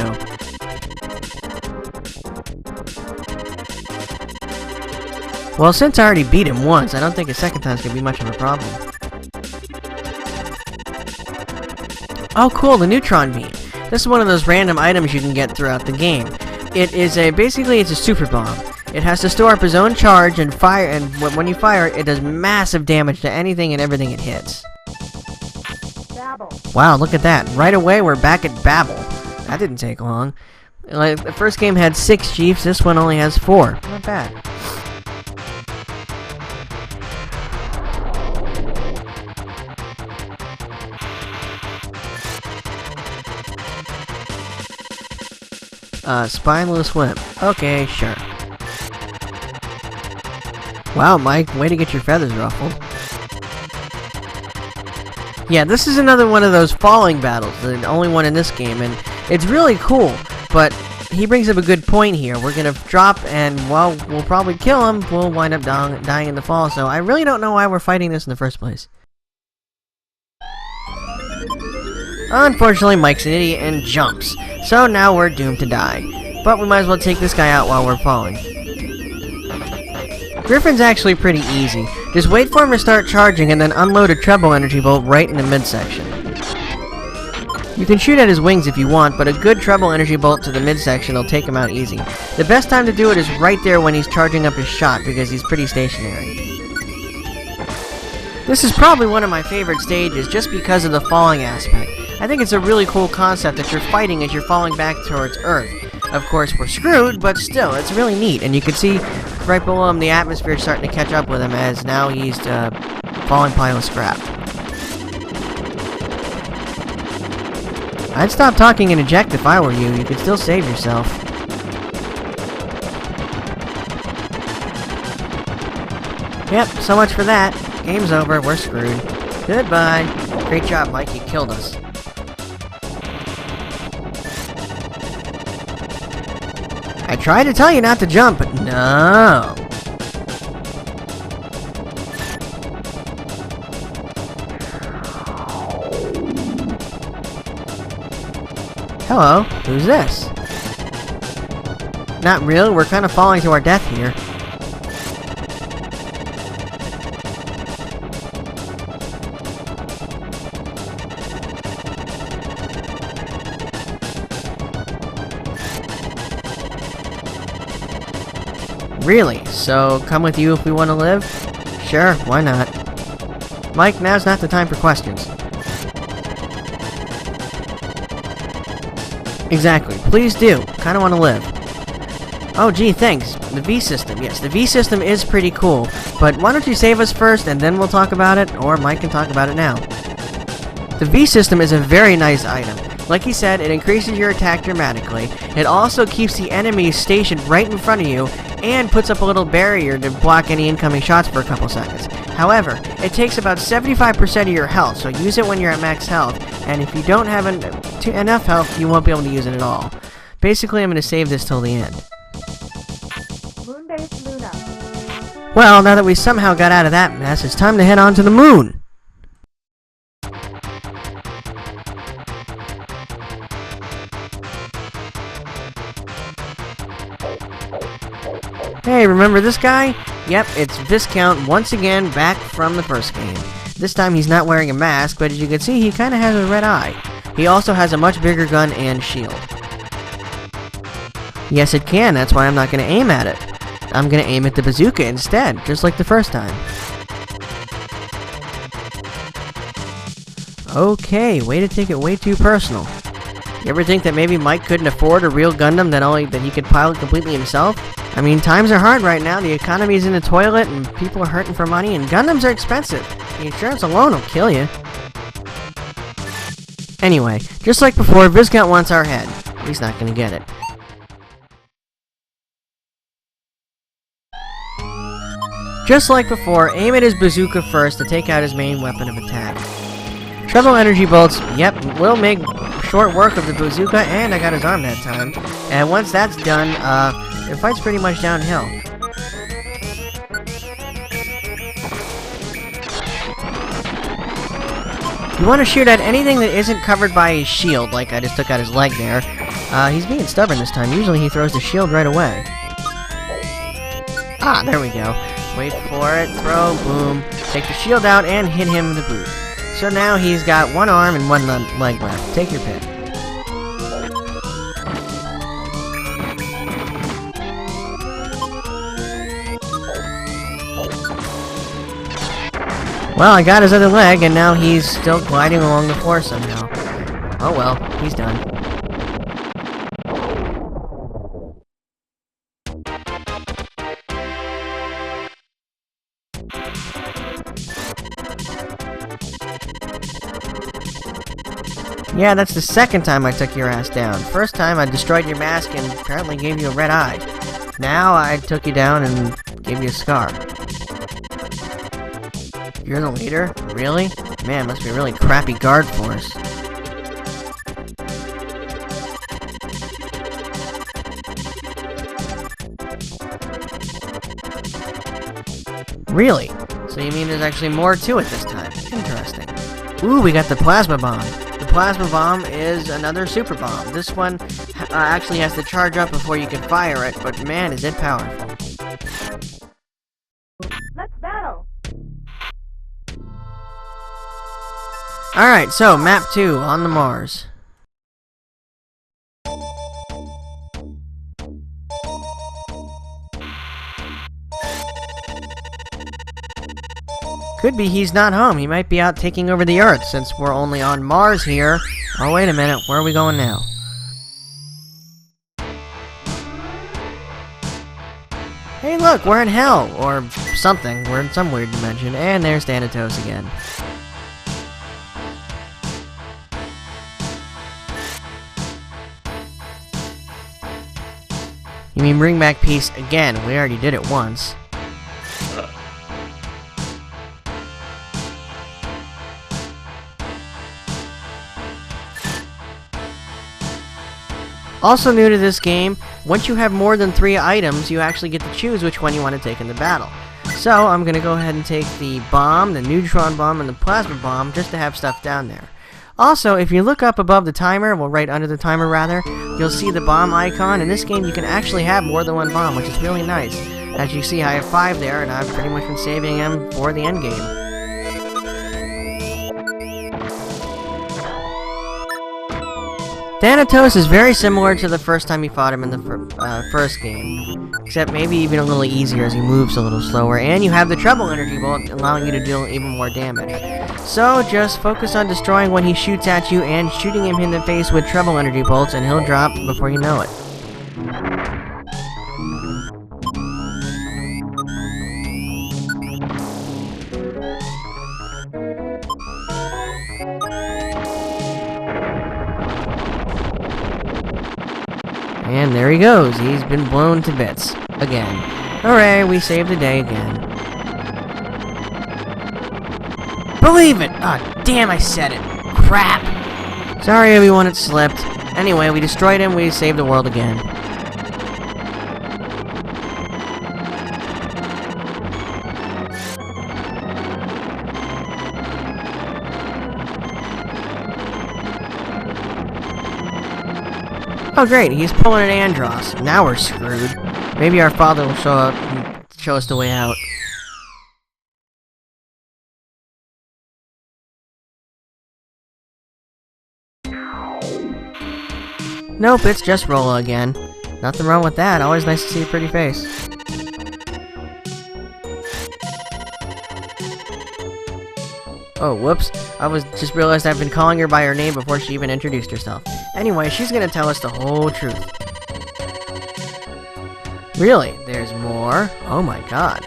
Speaker 1: Well, since I already beat him once, I don't think a second time's gonna be much of a problem. Oh, cool. The neutron beam. This is one of those random items you can get throughout the game. It is basically it's a super bomb. It has to store up his own charge and fire, and when you fire it, it does massive damage to anything and everything it hits. Babble. Wow, look at that. Right away, we're back at Babel. That didn't take long. Like, the first game had 6 chiefs, this one only has 4. Not bad. Spineless whip. Okay, sure. Wow, Mike, way to get your feathers ruffled. Yeah, this is another one of those falling battles, the only one in this game, and it's really cool, but he brings up a good point here. We're gonna drop, and, well, we'll probably kill him. We'll wind up dying in the fall, so I really don't know why we're fighting this in the first place. Unfortunately, Mike's an idiot and jumps, so now we're doomed to die. But we might as well take this guy out while we're falling. Griffin's actually pretty easy. Just wait for him to start charging and then unload a treble energy bolt right in the midsection. You can shoot at his wings if you want, but a good treble energy bolt to the midsection will take him out easy. The best time to do it is right there when he's charging up his shot, because he's pretty stationary. This is probably one of my favorite stages just because of the falling aspect. I think it's a really cool concept that you're fighting as you're falling back towards Earth. Of course, we're screwed, but still, it's really neat. And you can see right below him the atmosphere starting to catch up with him as now he's a falling pile of scrap. I'd stop talking and eject if I were you. You could still save yourself. Yep, so much for that. Game's over. We're screwed. Goodbye. Great job, Mike. You killed us. I tried to tell you not to jump, but no. Hello, who's this? Not really, we're kind of falling to our death here. Really? So, come with you if we want to live? Sure, why not? Mike, now's not the time for questions. Exactly. Please do. Kinda want to live. Oh, gee, thanks. The V system. Yes, the V system is pretty cool. But why don't you save us first, and then we'll talk about it, or Mike can talk about it now. The V system is a very nice item. Like he said, it increases your attack dramatically. It also keeps the enemies stationed right in front of you, and puts up a little barrier to block any incoming shots for a couple seconds. However, it takes about 75% of your health, so use it when you're at max health, and if you don't have enough health, you won't be able to use it at all. Basically, I'm going to save this till the end.
Speaker 2: Moon-based Luna.
Speaker 1: Well, now that we somehow got out of that mess, it's time to head on to the moon! Hey, remember this guy? Yep, it's Viscount once again, back from the first game. This time he's not wearing a mask, but as you can see, he kinda has a red eye. He also has a much bigger gun and shield. Yes, it can, that's why I'm not gonna aim at it. I'm gonna aim at the bazooka instead, just like the first time. Okay, way to take it way too personal. You ever think that maybe Mike couldn't afford a real Gundam that he could pilot completely himself? I mean, times are hard right now, the economy's in the toilet, and people are hurting for money, and Gundams are expensive. The insurance alone will kill you. Anyway, just like before, Viscount wants our head. He's not gonna get it. Just like before, aim at his bazooka first to take out his main weapon of attack. Treble energy bolts, yep, will make short work of the bazooka, and I got his arm that time. And once that's done, the fight's pretty much downhill. You want to shoot at anything that isn't covered by his shield, like I just took out his leg there. He's being stubborn this time. Usually he throws the shield right away. Ah, there we go. Wait for it, throw, boom. Take the shield out and hit him with the boot. So now he's got one arm and one leg left. Take your pick. Well, I got his other leg, and now he's still gliding along the floor somehow. Oh well, he's done. Yeah, that's the second time I took your ass down. First time I destroyed your mask and apparently gave you a red eye. Now I took you down and gave you a scar. You're the leader? Really? Man, must be a really crappy guard force. Really? So you mean there's actually more to it this time? Interesting. Ooh, we got the plasma bomb. The plasma bomb is another super bomb. This one actually has to charge up before you can fire it, but man, is it powerful.
Speaker 2: Let's battle.
Speaker 1: Alright, so map 2 on the Mars. Could be he's not home. He might be out taking over the Earth since we're only on Mars here. Oh, wait a minute. Where are we going now? Hey, look, we're in hell. Or something. We're in some weird dimension. And there's Thanatos again. You mean bring back peace again? We already did it once. Also new to this game, once you have more than 3 items, you actually get to choose which one you want to take in the battle. So, I'm going to go ahead and take the bomb, the neutron bomb, and the plasma bomb, just to have stuff down there. Also, if you look up above the timer, well, right under the timer rather, you'll see the bomb icon. In this game, you can actually have more than one bomb, which is really nice. As you see, I have 5 there, and I've pretty much been saving them for the end game. Thanatos is very similar to the first time you fought him in the first game, except maybe even a little easier as he moves a little slower, and you have the treble energy bolt allowing you to deal even more damage. So just focus on destroying when he shoots at you and shooting him in the face with treble energy bolts, and he'll drop before you know it. And there he goes. He's been blown to bits. Again. Hooray, we saved the day again. Believe it! Ah, oh, damn, I said it. Crap! Sorry everyone, it slipped. Anyway, we destroyed him, we saved the world again. Oh great, he's pulling an Andros. Now we're screwed. Maybe our father will show up and show us the way out. Nope, it's just Rolla again. Nothing wrong with that, always nice to see a pretty face. Oh, whoops. I just realized I've been calling her by her name before she even introduced herself. Anyway, she's gonna tell us the whole truth. Really? There's more? Oh my god.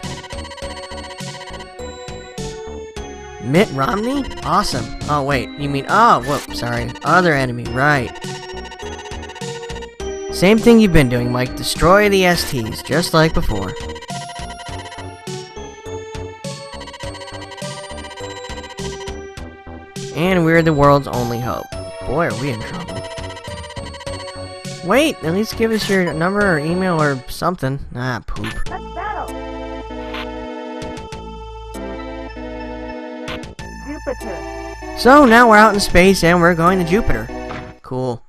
Speaker 1: Mitt Romney? Awesome. Oh wait, you mean, oh, whoop, sorry. Other enemy, right. Same thing you've been doing, Mike. Destroy the STs, just like before. And we're the world's only hope. Boy, are we in trouble. Wait, at least give us your number or email or something. Ah, poop.
Speaker 2: Let's battle! Jupiter.
Speaker 1: So, now we're out in space and we're going to Jupiter. Cool.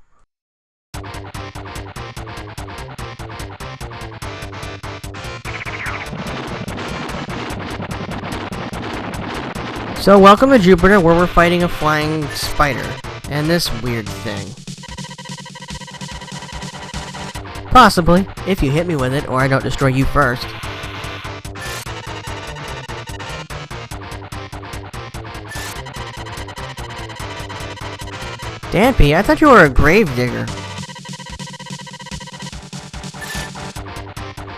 Speaker 1: So, welcome to Jupiter, where we're fighting a flying spider, and this weird thing. Possibly, if you hit me with it, or I don't destroy you first. Dampy, I thought you were a gravedigger.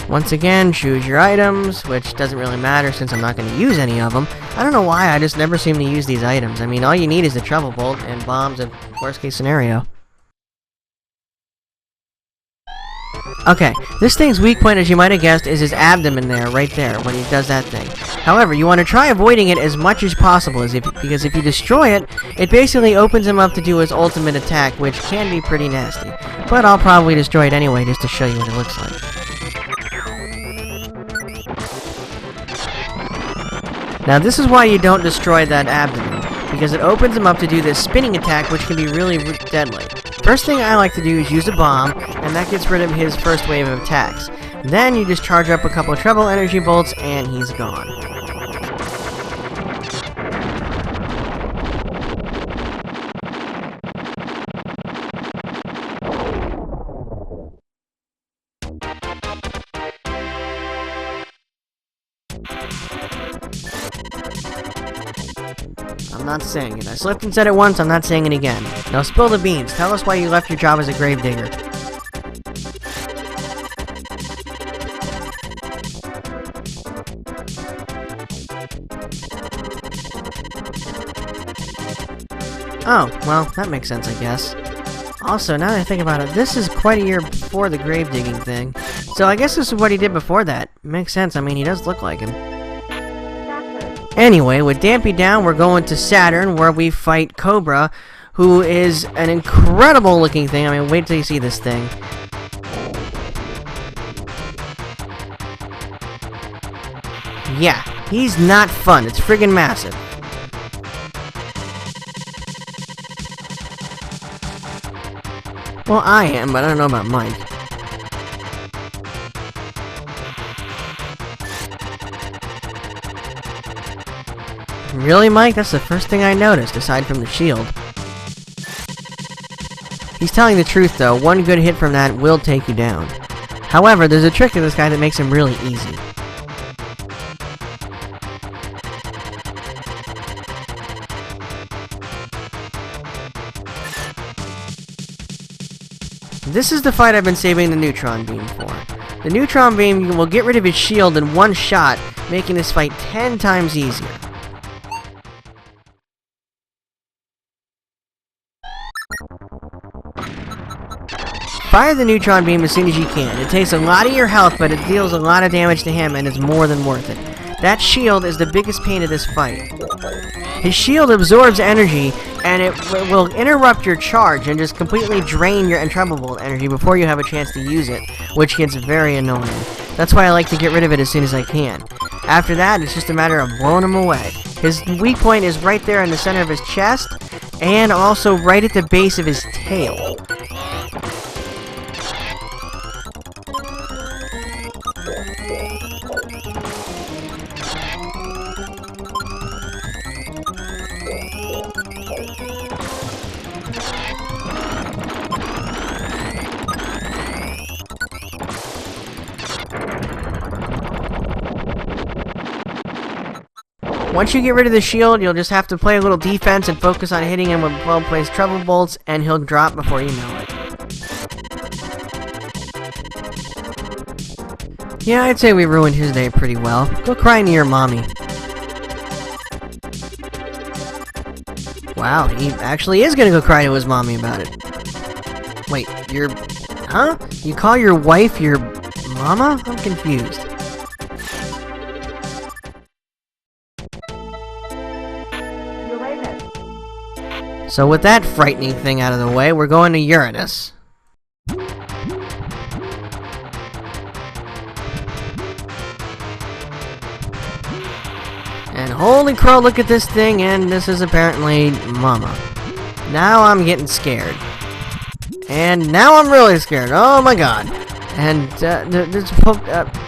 Speaker 1: Once again, choose your items, which doesn't really matter since I'm not going to use any of them. I don't know why, I just never seem to use these items. I mean, all you need is the treble bolt and bombs in worst case scenario. Okay, this thing's weak point, as you might have guessed, is his abdomen there, right there, when he does that thing. However, you want to try avoiding it as much as possible, because if you destroy it, it basically opens him up to do his ultimate attack, which can be pretty nasty. But I'll probably destroy it anyway, just to show you what it looks like. Now this is why you don't destroy that abdomen, because it opens him up to do this spinning attack, which can be really deadly. First thing I like to do is use a bomb, and that gets rid of his first wave of attacks. Then you just charge up a couple of treble energy bolts, and he's gone. I'm not saying it. I slipped and said it once, I'm not saying it again. Now spill the beans. Tell us why you left your job as a gravedigger. Oh, well, that makes sense, I guess. Also, now that I think about it, this is quite a year before the grave digging thing. So I guess this is what he did before that. Makes sense, I mean, he does look like him. Anyway, with Dampy down, we're going to Saturn, where we fight Cobra, who is an incredible looking thing. I mean, wait till you see this thing. Yeah, he's not fun. It's friggin' massive. Well, I am, but I don't know about Mike. Really, Mike? That's the first thing I noticed, aside from the shield. He's telling the truth, though. One good hit from that will take you down. However, there's a trick to this guy that makes him really easy. This is the fight I've been saving the neutron beam for. The neutron beam will get rid of his shield in one shot, making this fight 10 times easier. Fire the neutron beam as soon as you can. It takes a lot of your health, but it deals a lot of damage to him, and it's more than worth it. That shield is the biggest pain of this fight. His shield absorbs energy, and it will interrupt your charge and just completely drain your Entrepable energy before you have a chance to use it, which gets very annoying. That's why I like to get rid of it as soon as I can. After that, it's just a matter of blowing him away. His weak point is right there in the center of his chest, and also right at the base of his tail. Once you get rid of the shield, you'll just have to play a little defense and focus on hitting him with well-placed treble bolts, and he'll drop before you know it. Yeah, I'd say we ruined his day pretty well. Go cry to your mommy. Wow, he actually is gonna go cry to his mommy about it. Wait, huh? You call your wife your mama? I'm confused. So with that frightening thing out of the way, we're going to Uranus. And holy crow, look at this thing, and this is apparently Mama. Now I'm getting scared. And now I'm really scared, oh my god. And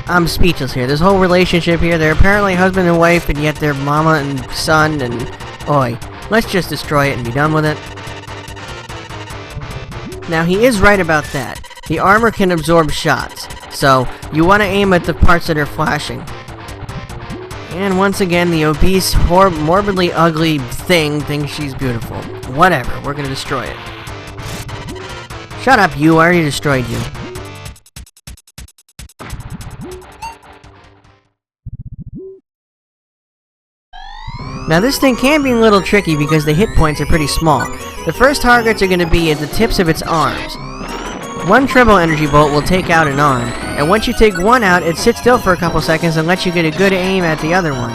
Speaker 1: I'm speechless here. This whole relationship here, they're apparently husband and wife, and yet they're mama and son, and oi. Let's just destroy it and be done with it. Now, he is right about that. The armor can absorb shots, so you want to aim at the parts that are flashing. And once again, the obese, morbidly ugly thing thinks she's beautiful. Whatever, we're gonna destroy it. Shut up, you. I already destroyed you. Now this thing can be a little tricky because the hit points are pretty small. The first targets are going to be at the tips of its arms. One triple energy bolt will take out an arm, and once you take one out, it sits still for a couple seconds and lets you get a good aim at the other one.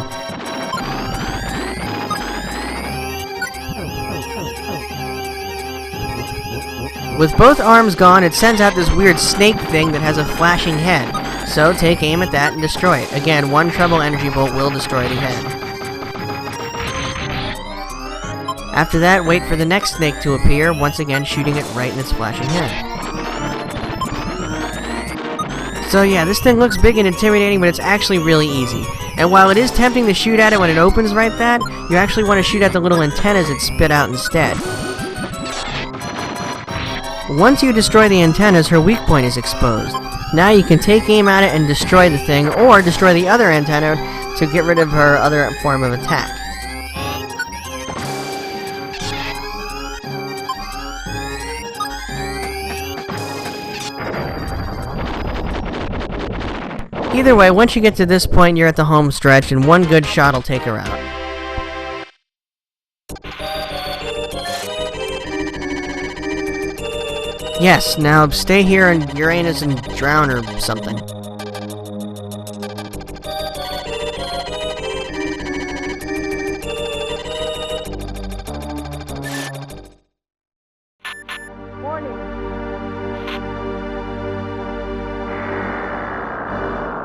Speaker 1: With both arms gone, it sends out this weird snake thing that has a flashing head. So take aim at that and destroy it. Again, one treble energy bolt will destroy the head. After that, wait for the next snake to appear, once again shooting it right in its flashing head. So yeah, this thing looks big and intimidating, but it's actually really easy. And while it is tempting to shoot at it when it opens like that, you actually want to shoot at the little antennas it spit out instead. Once you destroy the antennas, her weak point is exposed. Now you can take aim at it and destroy the thing, or destroy the other antenna to get rid of her other form of attack. Either way, once you get to this point, you're at the home stretch, and one good shot will take her out. Yes, now stay here in Uranus and drown or something.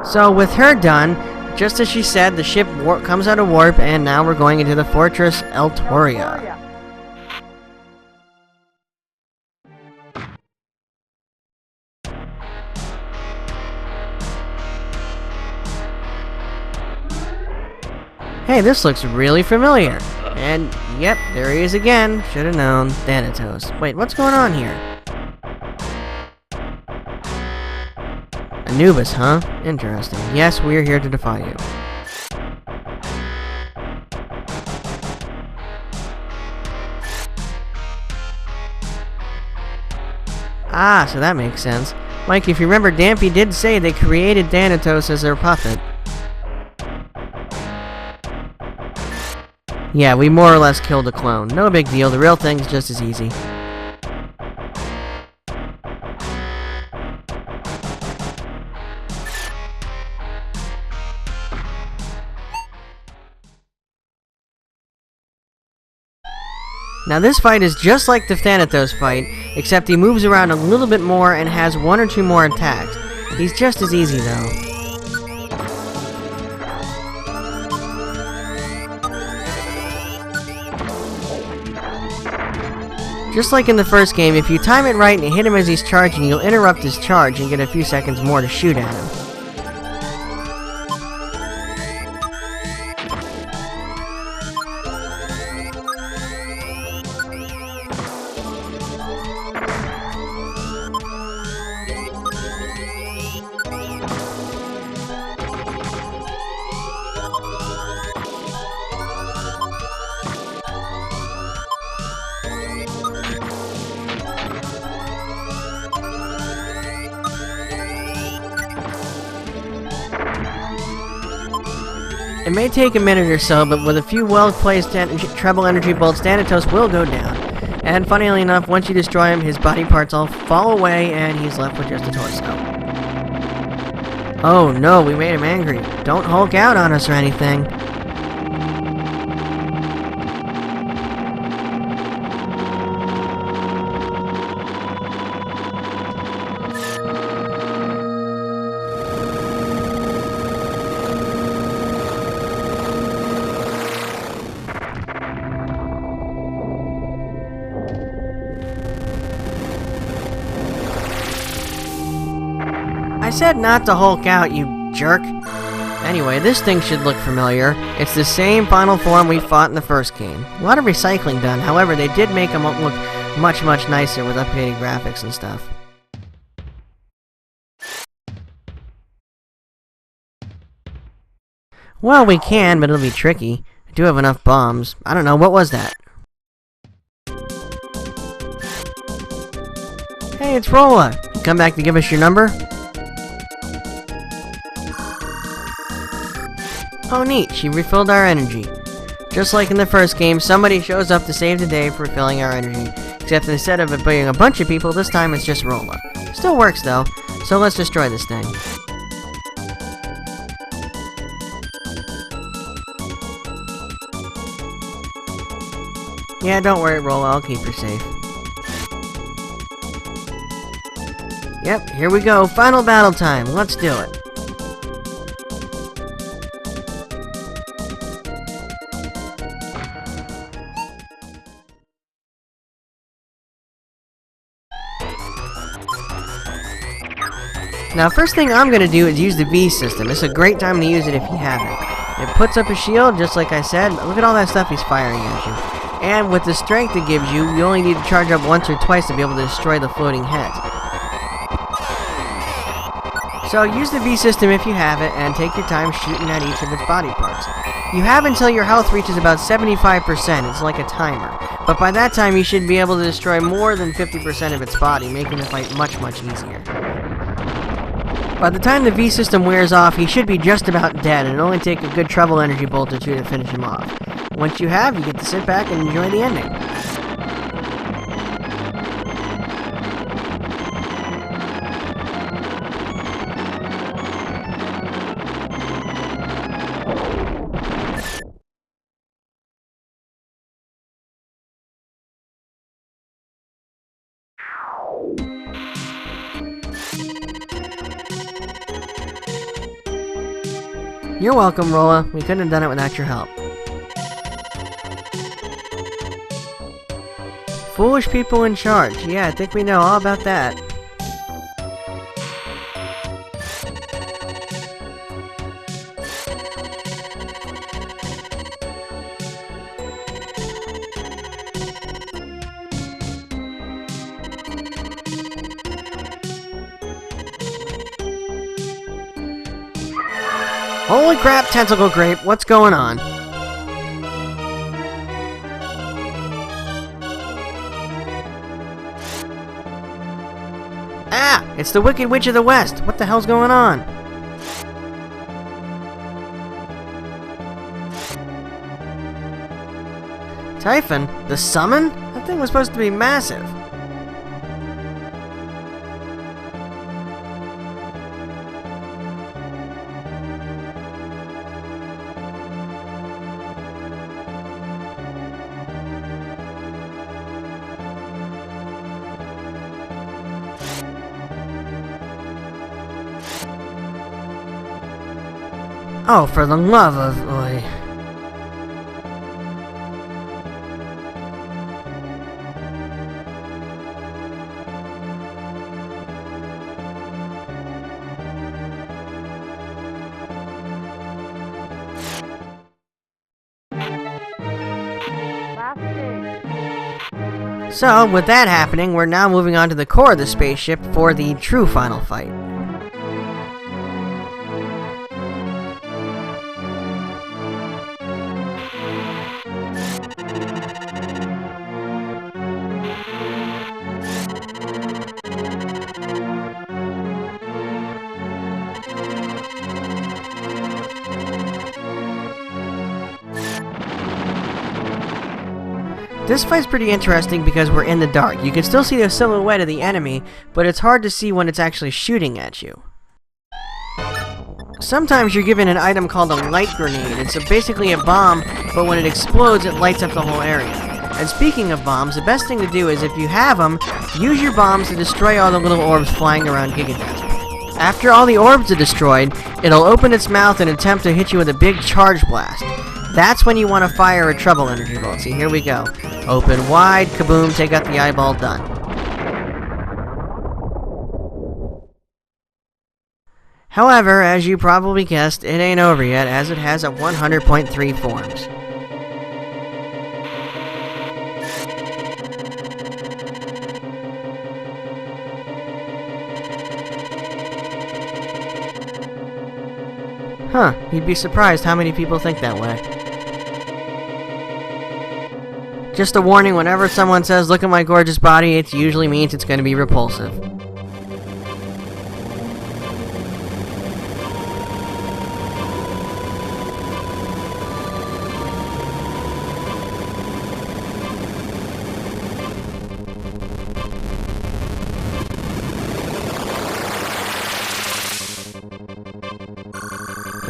Speaker 1: So with her done, just as she said, the ship comes out of warp, and now we're going into the Fortress Eltoria. Hey, this looks really familiar. And, yep, there he is again. Should have known. Thanatos. Wait, what's going on here? Anubis, huh? Interesting. Yes, we're here to defy you. Ah, so that makes sense. Mike, if you remember, Dampy did say they created Thanatos as their puppet. Yeah, we more or less killed a clone. No big deal, the real thing's just as easy. Now this fight is just like the Thanatos fight, except he moves around a little bit more and has one or two more attacks. He's just as easy though. Just like in the first game, if you time it right and hit him as he's charging, you'll interrupt his charge and get a few seconds more to shoot at him. It may take a minute or so, but with a few well-placed treble energy bolts, Thanatos will go down. And funnily enough, once you destroy him, his body parts all fall away, and he's left with just a torso. Oh no, we made him angry. Don't Hulk out on us or anything. I said not to Hulk out, you jerk. Anyway, this thing should look familiar. It's the same final form we fought in the first game. A lot of recycling done, however, they did make him look much nicer with updated graphics and stuff. Well, we can, but it'll be tricky. I do have enough bombs. I don't know, what was that? Hey, it's Rolla! You come back to give us your number? Oh neat, she refilled our energy. Just like in the first game, somebody shows up to save the day for refilling our energy. Except instead of it being a bunch of people, this time it's just Rolla. Still works though, so let's destroy this thing. Yeah, don't worry, Rolla, I'll keep her safe. Yep, here we go, final battle time, let's do it. Now, first thing I'm going to do is use the V system. It's a great time to use it if you haven't. It puts up a shield, just like I said. Look at all that stuff he's firing at you. And with the strength it gives you, you only need to charge up once or twice to be able to destroy the floating head. So use the V system if you have it, and take your time shooting at each of its body parts. You have until your health reaches about 75%, it's like a timer. But by that time you should be able to destroy more than 50% of its body, making the fight much easier. By the time the V system wears off, he should be just about dead, and it'll only take a good treble energy bolt or two to finish him off. Once you have, you get to sit back and enjoy the ending. You're welcome, Rolla. We couldn't have done it without your help. Foolish people in charge. Yeah, I think we know all about that. Holy crap, Tentacle Grape, what's going on? Ah! It's the Wicked Witch of the West! What the hell's going on? Typhon? The summon? That thing was supposed to be massive. Oh, for the love of... Oy.
Speaker 2: Last stage.
Speaker 1: So, with that happening, we're now moving on to the core of the spaceship for the true final fight. This fight's pretty interesting because we're in the dark. You can still see the silhouette of the enemy, but it's hard to see when it's actually shooting at you. Sometimes you're given an item called a light grenade. It's basically a bomb, but when it explodes, it lights up the whole area. And speaking of bombs, the best thing to do is if you have them, use your bombs to destroy all the little orbs flying around Gigadesp. After all the orbs are destroyed, it'll open its mouth and attempt to hit you with a big charge blast. That's when you want to fire a Trouble Energy Bolt. See, here we go. Open wide, kaboom, take out the eyeball, done. However, as you probably guessed, it ain't over yet, as it has a 100.3 forms. Huh, you'd be surprised how many people think that way. Just a warning, whenever someone says, "Look at my gorgeous body," it usually means it's going to be repulsive.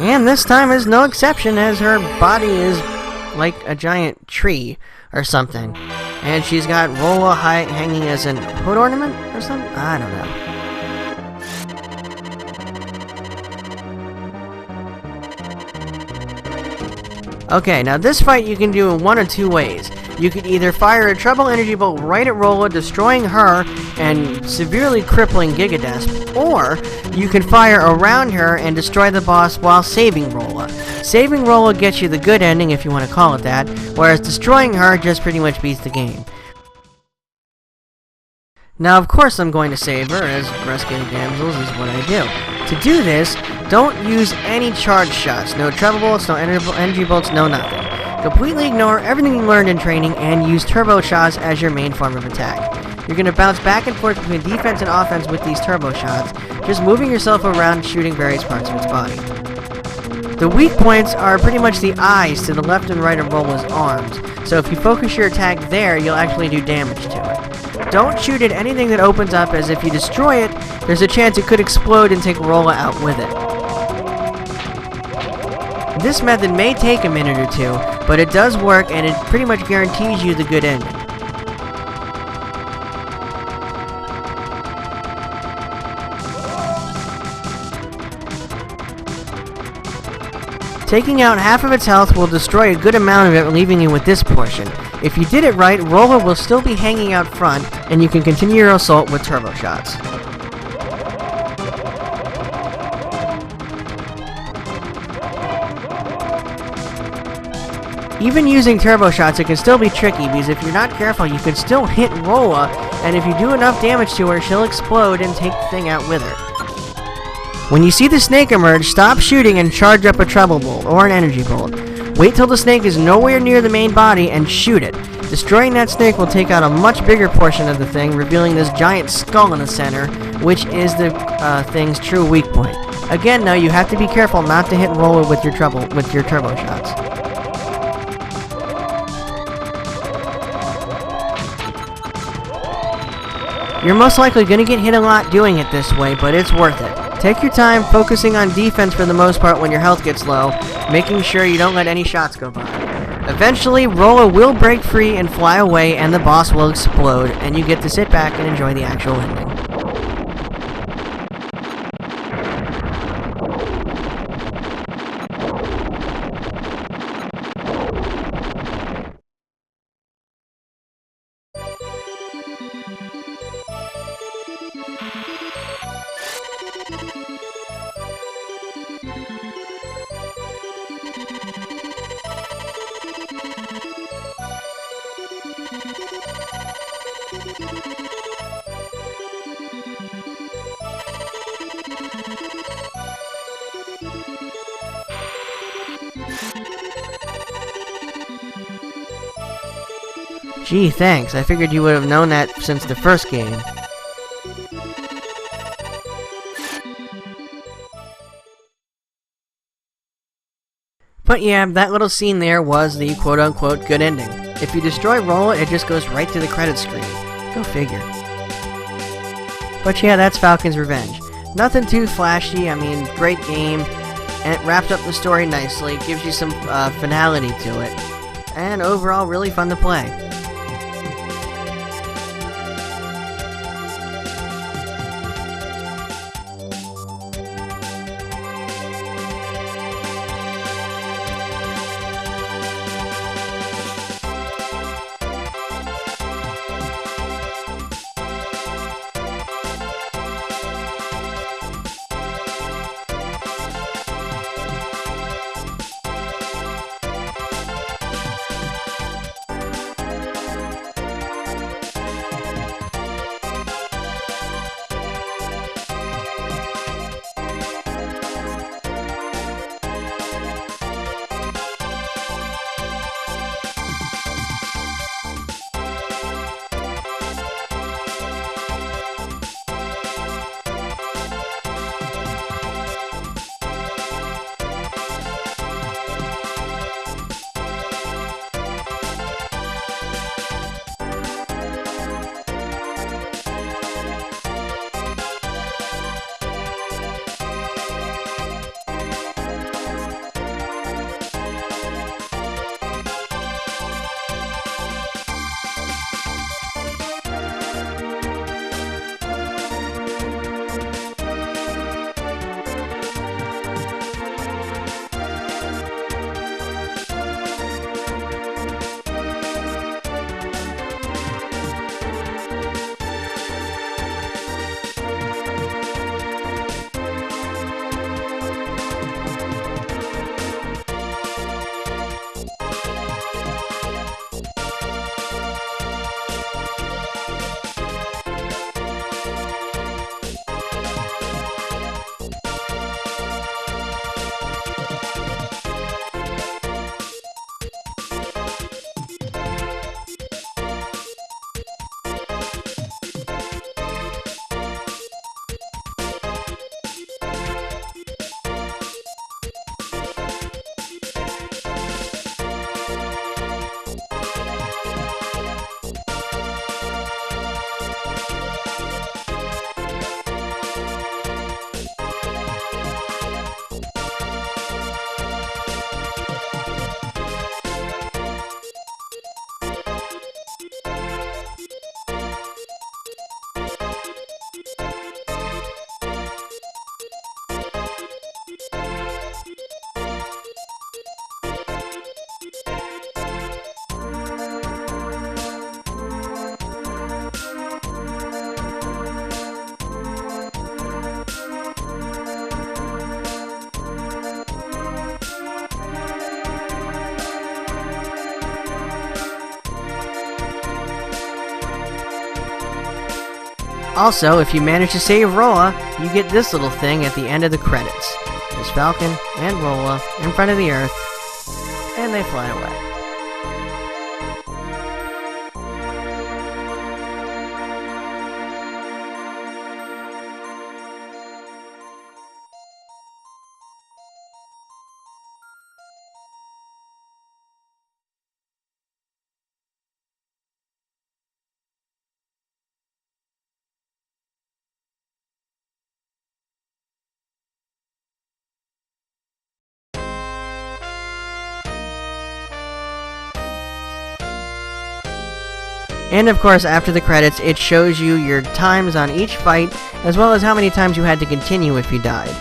Speaker 1: And this time is no exception, as her body is like a giant tree or something. And she's got Rolla hanging as a hood ornament or something? I don't know. Okay, now this fight you can do in one of two ways. You could either fire a Trouble Energy Bolt right at Rolla, destroying her and severely crippling Gigadesp, or you can fire around her and destroy the boss while saving Rolla. Saving Rolla gets you the good ending, if you want to call it that, whereas destroying her just pretty much beats the game. Now, of course I'm going to save her, as rescuing damsels is what I do. To do this, don't use any charge shots. No Trouble Bolts, no energy bolts, no nothing. Completely ignore everything you learned in training and use turbo shots as your main form of attack. You're going to bounce back and forth between defense and offense with these turbo shots, just moving yourself around shooting various parts of its body. The weak points are pretty much the eyes to the left and right of Rolla's arms, so if you focus your attack there, you'll actually do damage to it. Don't shoot at anything that opens up, as if you destroy it, there's a chance it could explode and take Rolla out with it. This method may take a minute or two, but it does work and it pretty much guarantees you the good ending. Taking out half of its health will destroy a good amount of it, leaving you with this portion. If you did it right, Rolla will still be hanging out front, and you can continue your assault with turbo shots. Even using turbo shots, it can still be tricky, because if you're not careful, you can still hit Rolla, and if you do enough damage to her, she'll explode and take the thing out with her. When you see the snake emerge, stop shooting and charge up a treble bolt or an energy bolt. Wait till the snake is nowhere near the main body and shoot it. Destroying that snake will take out a much bigger portion of the thing, revealing this giant skull in the center, which is the thing's true weak point. Again, though, you have to be careful not to hit Rolla with your turbo shots. You're most likely going to get hit a lot doing it this way, but it's worth it. Take your time focusing on defense for the most part when your health gets low, making sure you don't let any shots go by. Eventually, Rolla will break free and fly away, and the boss will explode, and you get to sit back and enjoy the actual ending. Gee, thanks. I figured you would have known that since the first game. But yeah, that little scene there was the quote-unquote good ending. If you destroy Rolla, it just goes right to the credits screen. Go figure. But yeah, that's Falcon's Revenge. Nothing too flashy, I mean, great game, and it wrapped up the story nicely, gives you some finality to it, and overall really fun to play. Also, if you manage to save Rolla, you get this little thing at the end of the credits. There's Falcon and Rolla in front of the Earth, and they fly away. And of course, after the credits, it shows you your times on each fight, as well as how many times you had to continue if you died.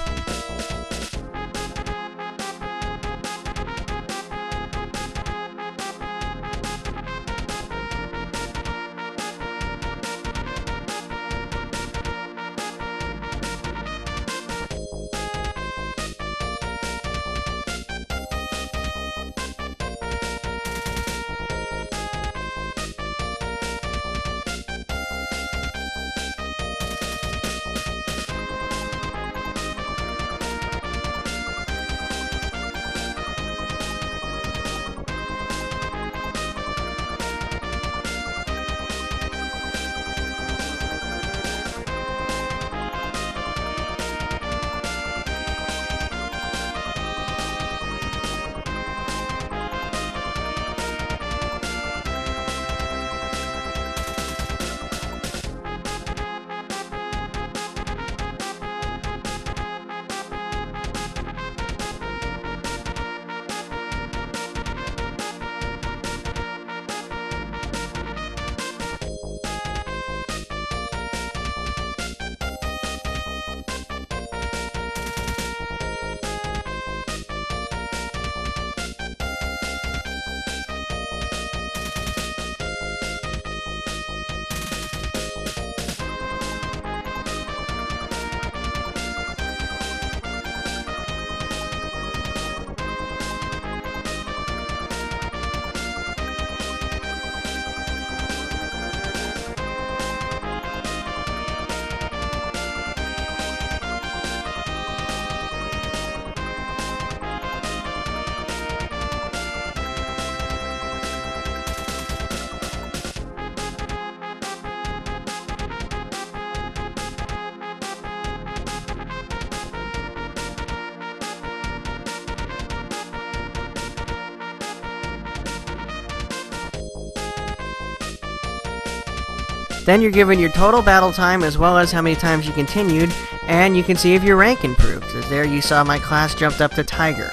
Speaker 1: Then you're given your total battle time as well as how many times you continued, and you can see if your rank improved, as there you saw my class jumped up to Tiger.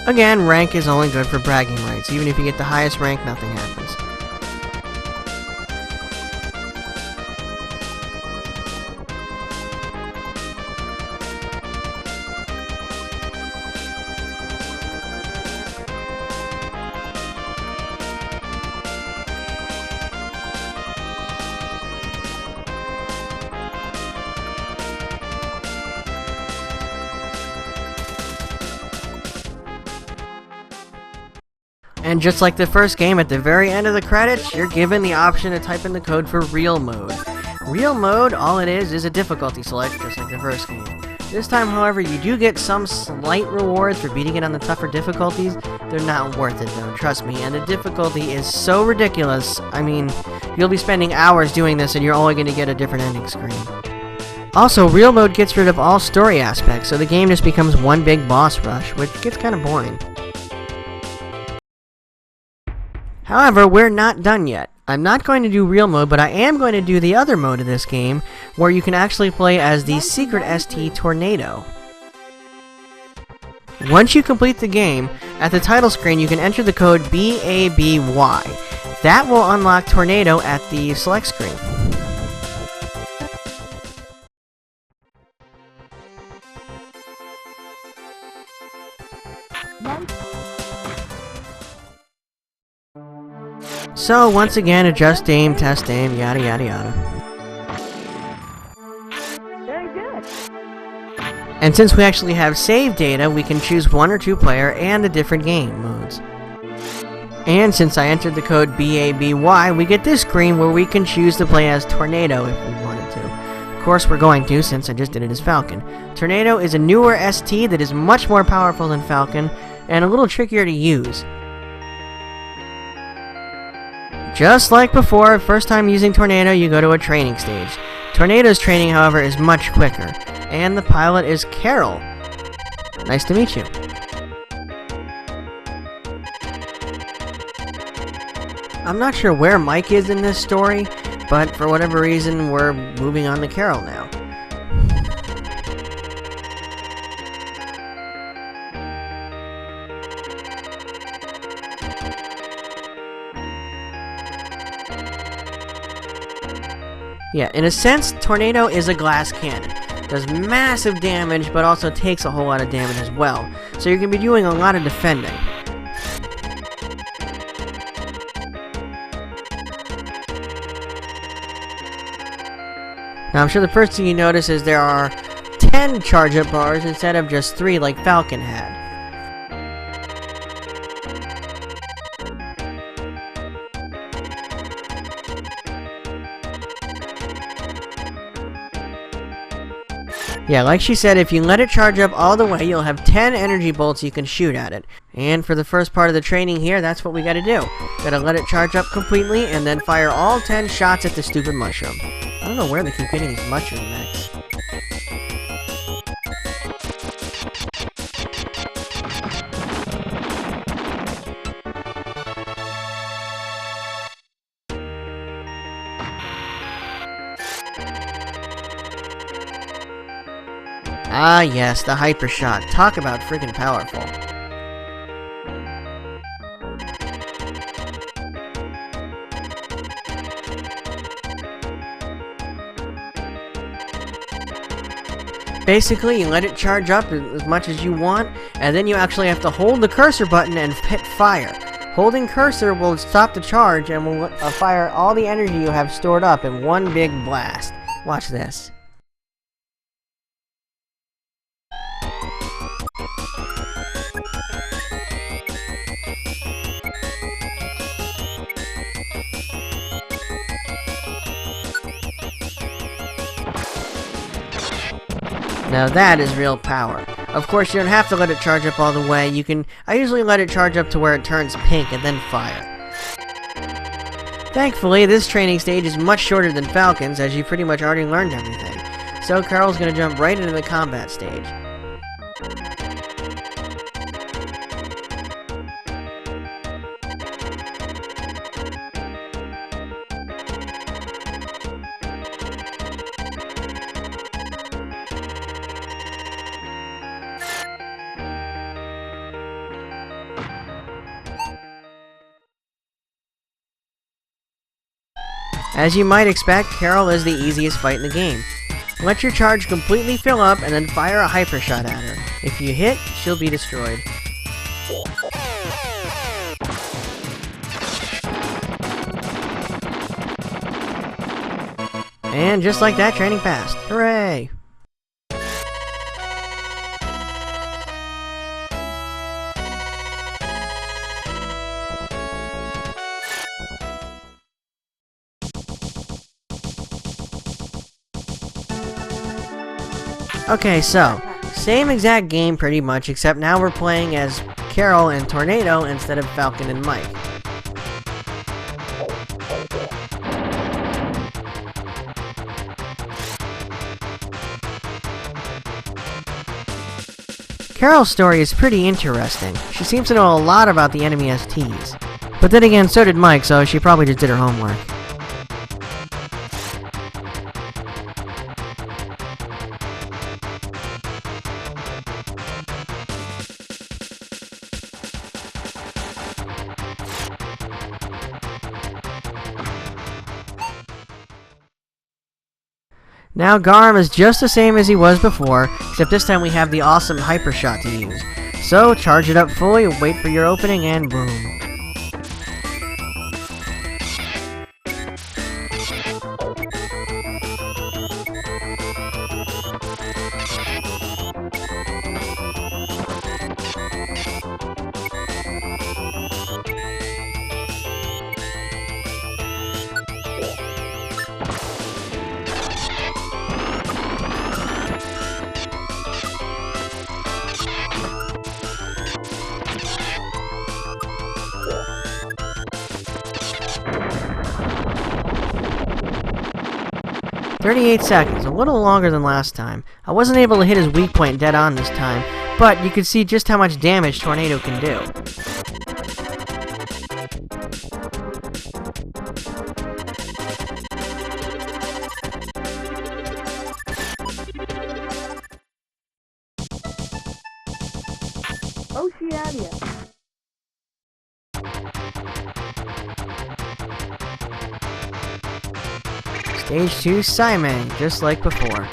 Speaker 1: Again, rank is only good for bragging rights. Even if you get the highest rank, nothing happens. And just like the first game, at the very end of the credits, you're given the option to type in the code for Real Mode. Real Mode, all it is a difficulty select, just like the first game. This time, however, you do get some slight rewards for beating it on the tougher difficulties. They're not worth it, though, trust me, and the difficulty is so ridiculous. I mean, you'll be spending hours doing this and you're only going to get a different ending screen. Also, Real Mode gets rid of all story aspects, so the game just becomes one big boss rush, which gets kind of boring. However, we're not done yet. I'm not going to do Real Mode, but I am going to do the other mode of this game, where you can actually play as the Secret ST Tornado. Once you complete the game, at the title screen you can enter the code BABY. That will unlock Tornado at the select screen. So, once again, adjust aim, test aim, yada yada yada.
Speaker 2: Very good.
Speaker 1: And since we actually have save data, we can choose 1 or 2 player and the different game modes. And since I entered the code BABY, we get this screen where we can choose to play as Tornado if we wanted to. course we're going to, since I just did it as Falcon. Tornado is a newer ST that is much more powerful than Falcon, and a little trickier to use. Just like before, first time using Tornado, you go to a training stage. Tornado's training, however, is much quicker, and the pilot is Carol. Nice to meet you. I'm not sure where Mike is in this story, but for whatever reason, we're moving on to Carol now. Yeah, in a sense, Tornado is a glass cannon. Does massive damage, but also takes a whole lot of damage as well. So you're going to be doing a lot of defending. Now I'm sure the first thing you notice is there are 10 charge-up bars instead of just 3 like Falcon had. Yeah, like she said, if you let it charge up all the way, you'll have 10 energy bolts you can shoot at it. And for the first part of the training here, that's what we gotta do. Gotta let it charge up completely, and then fire all 10 shots at the stupid mushroom. I don't know where they keep getting these mushroom mechs. Ah yes, the hyper shot. Talk about friggin' powerful. Basically, you let it charge up as much as you want, and then you actually have to hold the cursor button and hit fire. Holding cursor will stop the charge and will fire all the energy you have stored up in one big blast. Watch this. Now that is real power. Of course, you don't have to let it charge up all the way. I usually let it charge up to where it turns pink and then fire. Thankfully, this training stage is much shorter than Falcon's, as you pretty much already learned everything. So Carol's gonna jump right into the combat stage. As you might expect, Carol is the easiest fight in the game. Let your charge completely fill up and then fire a hyper shot at her. If you hit, she'll be destroyed. And just like that, training passed. Hooray! Okay, so, same exact game pretty much, except now we're playing as Carol and Tornado instead of Falcon and Mike. Carol's story is pretty interesting. She seems to know a lot about the enemy STs. But then again, so did Mike, so she probably just did her homework. Now Garm is just the same as he was before, except this time we have the awesome hyper shot to use. So charge it up fully, wait for your opening, and boom. 38 seconds, a little longer than last time. I wasn't able to hit his weak point dead on this time, but you can see just how much damage Tornado can do.
Speaker 2: Oceania.
Speaker 1: Stage 2 Simon, just like before.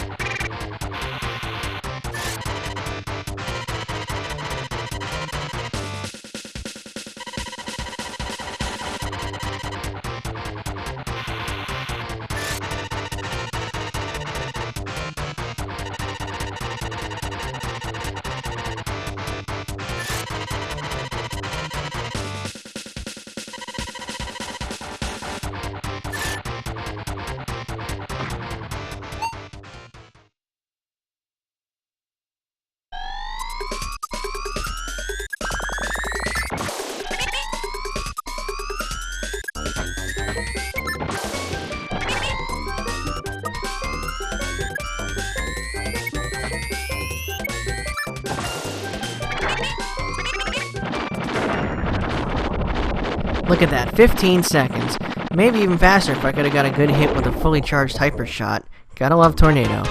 Speaker 1: Look at that, 15 seconds. Maybe even faster if I could have got a good hit with a fully charged hyper shot. Gotta love Tornado.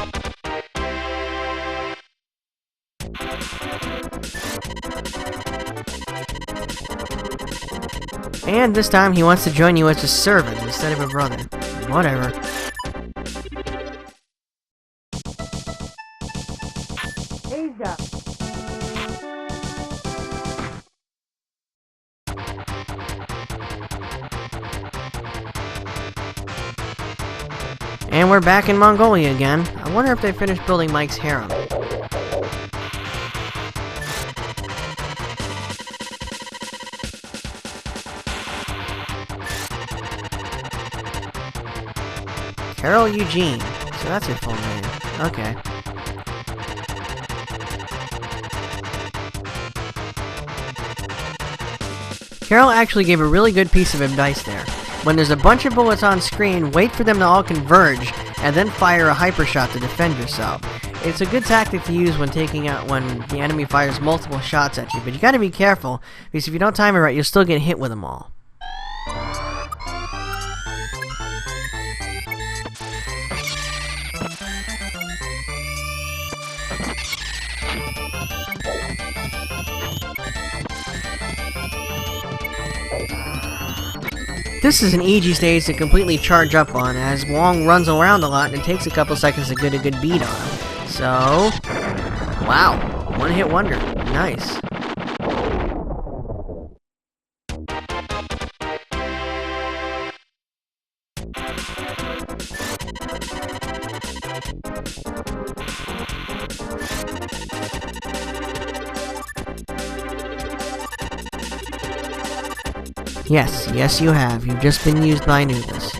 Speaker 1: And this time he wants to join you as a servant instead of a brother. Whatever.
Speaker 2: Asia.
Speaker 1: And we're back in Mongolia again. I wonder if they finished building Mike's harem. Carol Eugene. So that's her full name. Okay. Carol actually gave a really good piece of advice there. When there's a bunch of bullets on screen, wait for them to all converge, and then fire a hyper shot to defend yourself. It's a good tactic to use when when the enemy fires multiple shots at you, but you gotta be careful, because if you don't time it right, you'll still get hit with them all. This is an easy stage to completely charge up on, as Wong runs around a lot and it takes a couple seconds to get a good beat on him. So, wow, one hit wonder, nice. Yes, you have. You've just been used by Anubis.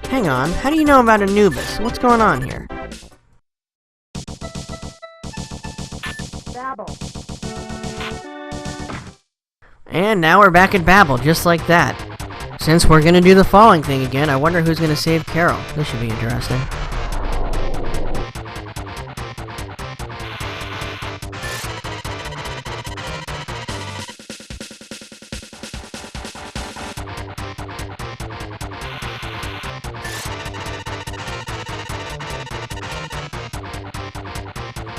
Speaker 1: Hang on, how do you know about Anubis? What's going on here?
Speaker 2: Babel.
Speaker 1: And now we're back at Babel, just like that. Since we're gonna do the falling thing again, I wonder who's gonna save Carol. This should be interesting.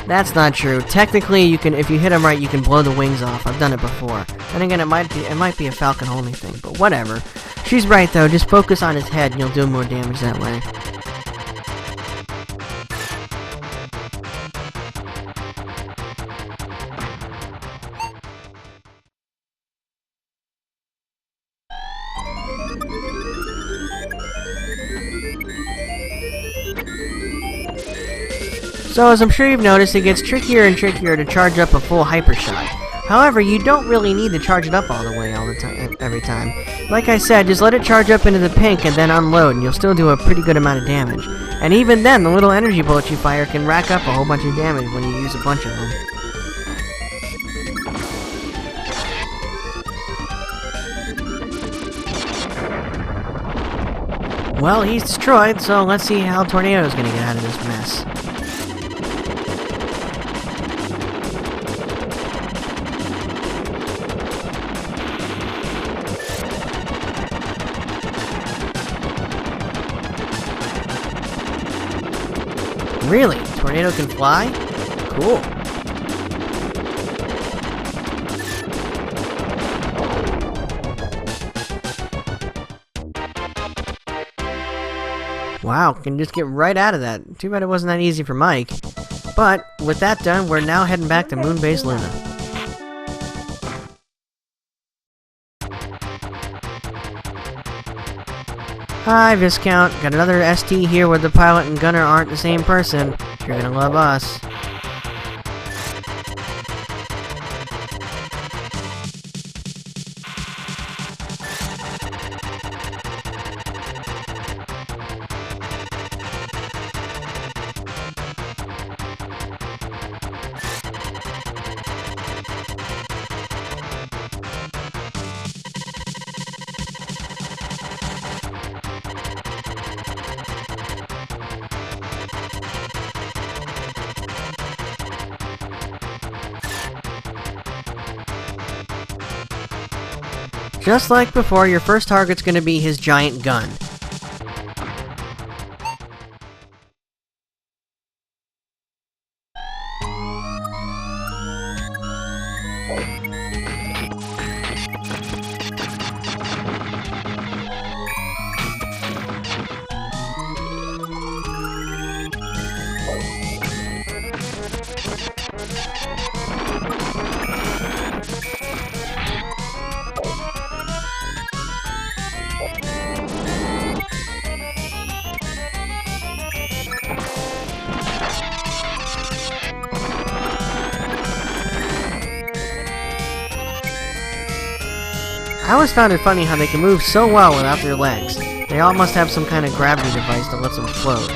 Speaker 1: That's not true. Technically, you can, if you hit him right, you can blow the wings off. I've done it before. Then again, it might be a Falcon only thing, but whatever. She's right though. Just focus on his head, and you'll do more damage that way. So as I'm sure you've noticed, it gets trickier and trickier to charge up a full hyper shot. However, you don't really need to charge it up all the way all the time, every time. Like I said, just let it charge up into the pink and then unload, and you'll still do a pretty good amount of damage. And even then, the little energy bullets you fire can rack up a whole bunch of damage when you use a bunch of them. Well, he's destroyed, so let's see how Tornado's gonna get out of this mess. Really? Tornado can fly? Cool. Wow, can just get right out of that. Too bad it wasn't that easy for Mike. But, with that done, we're now heading back to Moonbase Luna. Hi, Viscount. Got another ST here where the pilot and gunner aren't the same person. You're gonna love us. Just like before, your first target's gonna be his giant gun. I always found it funny how they can move so well without their legs. They all must have some kind of gravity device that lets them float.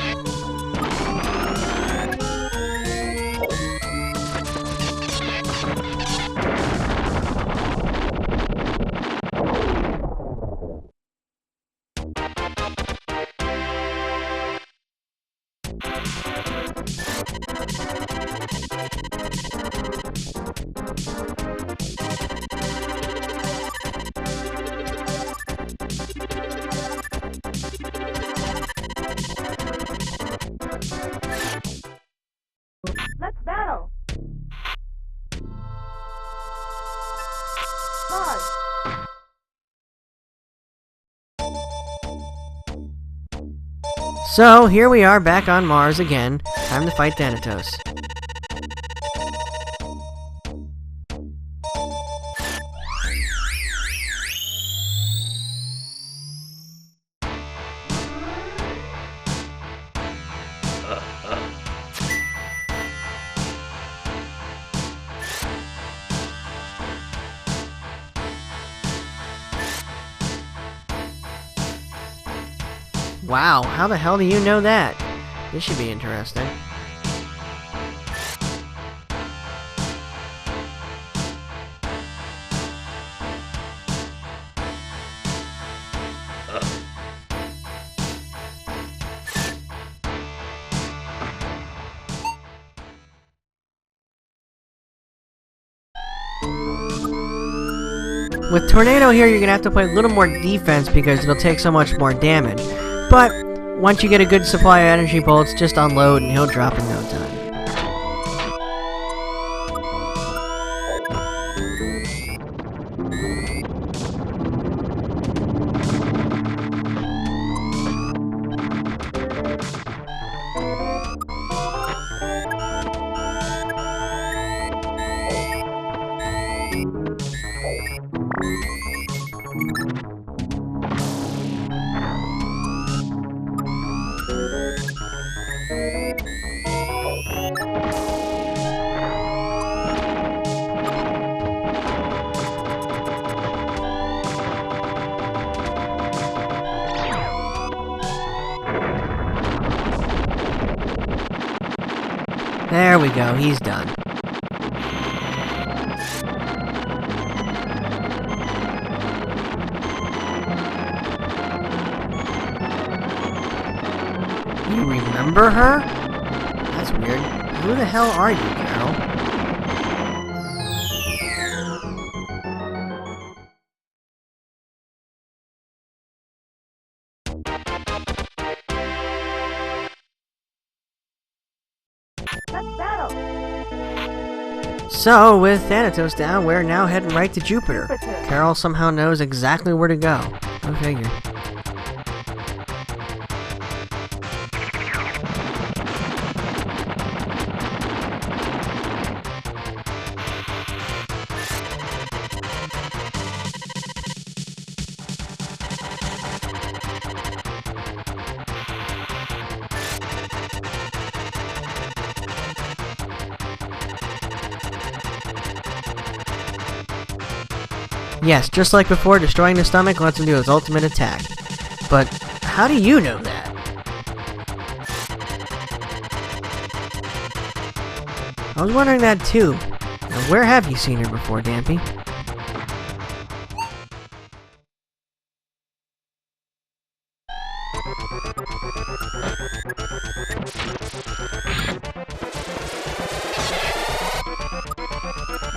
Speaker 2: Let's battle! Pause!
Speaker 1: So, here we are back on Mars again. Time to fight Thanatos. Wow, how the hell do you know that? This should be interesting. With Tornado here, you're gonna have to play a little more defense because it'll take so much more damage. But once you get a good supply of energy bolts, just unload and he'll drop in no time. There we go, he's done. You remember her? That's weird. Who the hell are you, Carol?
Speaker 2: Let's battle.
Speaker 1: So, with Thanatos down, we're now heading right to Jupiter.
Speaker 2: Jupiter.
Speaker 1: Carol somehow knows exactly where to go. Go figure. Yes, just like before, destroying the stomach lets him do his ultimate attack. But how do you know that? I was wondering that too. Now, where have you seen her before, Dampy?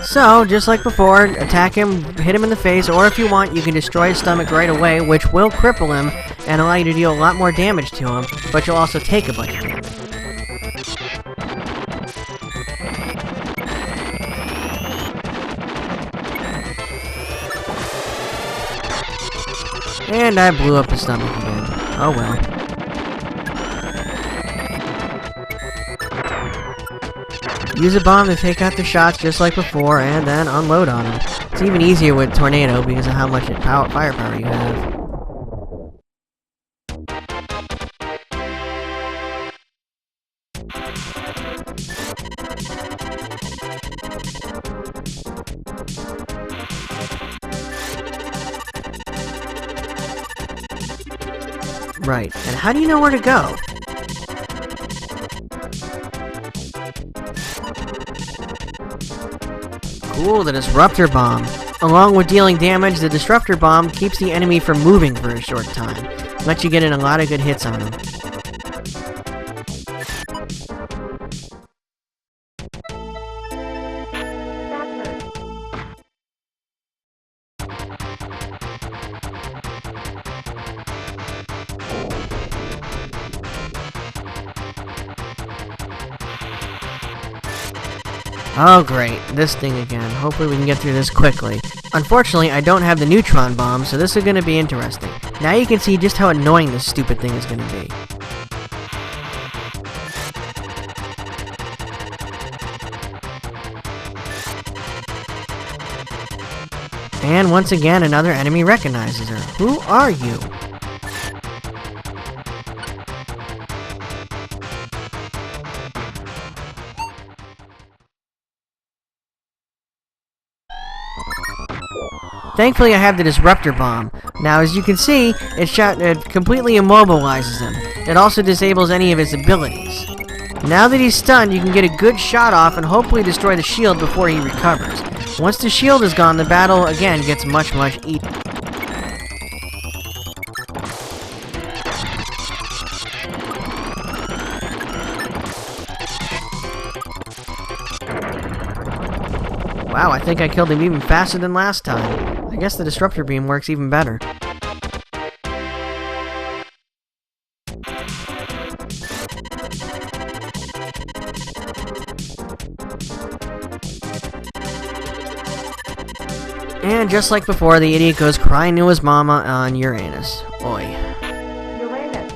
Speaker 1: So, just like before, attack him, hit him in the face, or if you want, you can destroy his stomach right away, which will cripple him and allow you to deal a lot more damage to him, but you'll also take a bunch of damage. And I blew up his stomach again. Oh well. Use a bomb to take out the shots just like before, and then unload on them. It's even easier with Tornado because of how much firepower you have. Right, and how do you know where to go? Cool, the Disruptor Bomb. Along with dealing damage, the Disruptor Bomb keeps the enemy from moving for a short time. Lets you get in a lot of good hits on them. Oh great, this thing again. Hopefully we can get through this quickly. Unfortunately, I don't have the neutron bomb, so this is going to be interesting. Now you can see just how annoying this stupid thing is going to be. And once again, another enemy recognizes her. Who are you? Thankfully, I have the Disruptor Bomb. Now, as you can see, it completely immobilizes him. It also disables any of his abilities. Now that he's stunned, you can get a good shot off and hopefully destroy the shield before he recovers. Once the shield is gone, the battle again gets much easier. Wow, I think I killed him even faster than last time. I guess the Disruptor Beam works even better. And just like before, the idiot goes crying to his mama on Uranus. Oi.
Speaker 2: Uranus.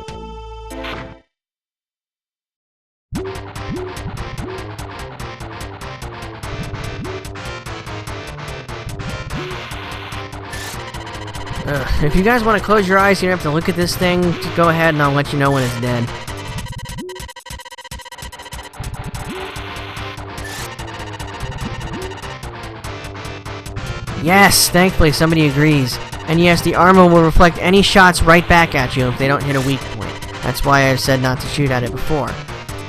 Speaker 1: If you guys want to close your eyes, you don't have to look at this thing. Just go ahead and I'll let you know when it's dead. Yes, thankfully somebody agrees. And yes, the armor will reflect any shots right back at you if they don't hit a weak point. That's why I've said not to shoot at it before.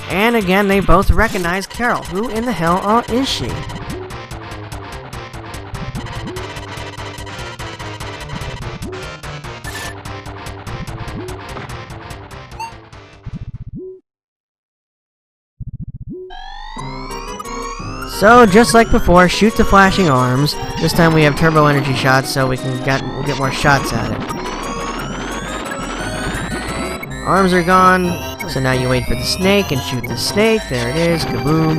Speaker 1: And again, they both recognize Carol. Who in the hell is she? So, just like before, shoot the flashing arms. This time we have turbo energy shots, so we'll get more shots at it. Arms are gone, so now you wait for the snake and shoot the snake. There it is, kaboom.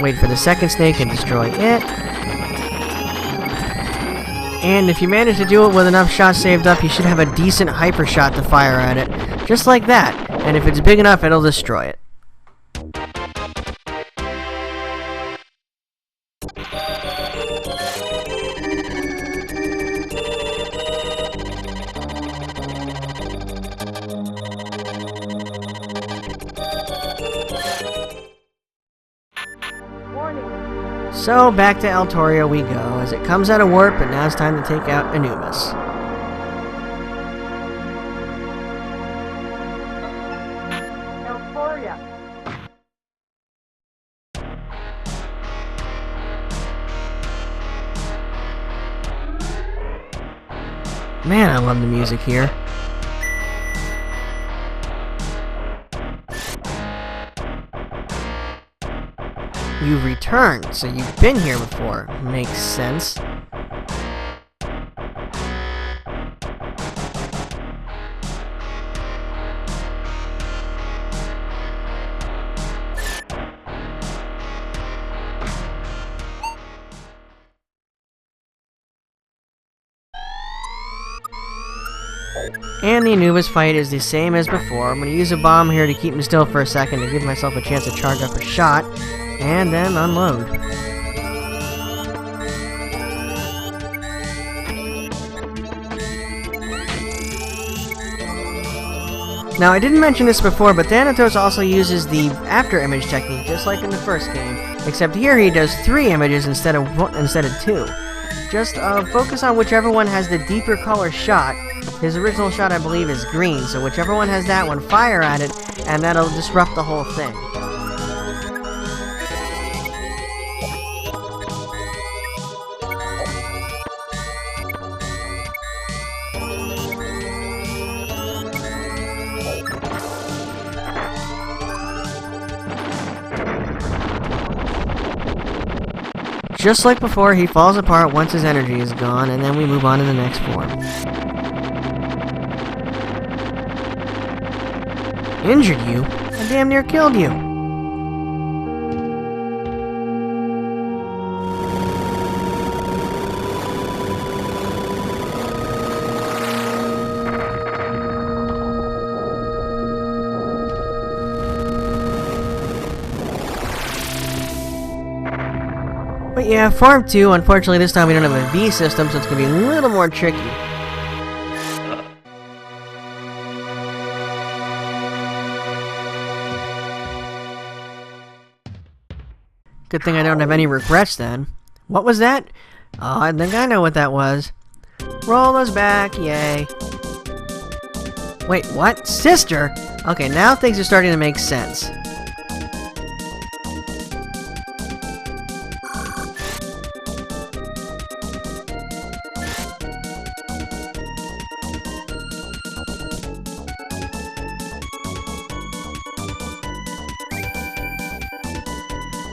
Speaker 1: Wait for the second snake and destroy it. And if you manage to do it with enough shots saved up, you should have a decent hyper shot to fire at it. Just like that. And if it's big enough, it'll destroy it. So back to El Torio we go, as it comes out of warp, but now it's time to take out Anubis.
Speaker 2: Euphoria.
Speaker 1: Man, I love the music here. You've returned, so you've been here before. Makes sense. And the Anubis fight is the same as before. I'm going to use a bomb here to keep him still for a second to give myself a chance to charge up a shot, and then unload. Now, I didn't mention this before, but Thanatos also uses the after image technique, just like in the first game, except here he does 3 images instead of 2. Just focus on whichever one has the deeper color shot. His original shot, I believe, is green, so whichever one has that one, fire at it, and that'll disrupt the whole thing. Just like before, he falls apart once his energy is gone, and then we move on to the next form. Injured you? I damn near killed you! But yeah, Farm 2, unfortunately this time we don't have a V system, so it's going to be a little more tricky. Good thing I don't have any regrets then. What was that? Oh, I think I know what that was. Roll us back, yay. Wait, what? Sister? Okay, now things are starting to make sense.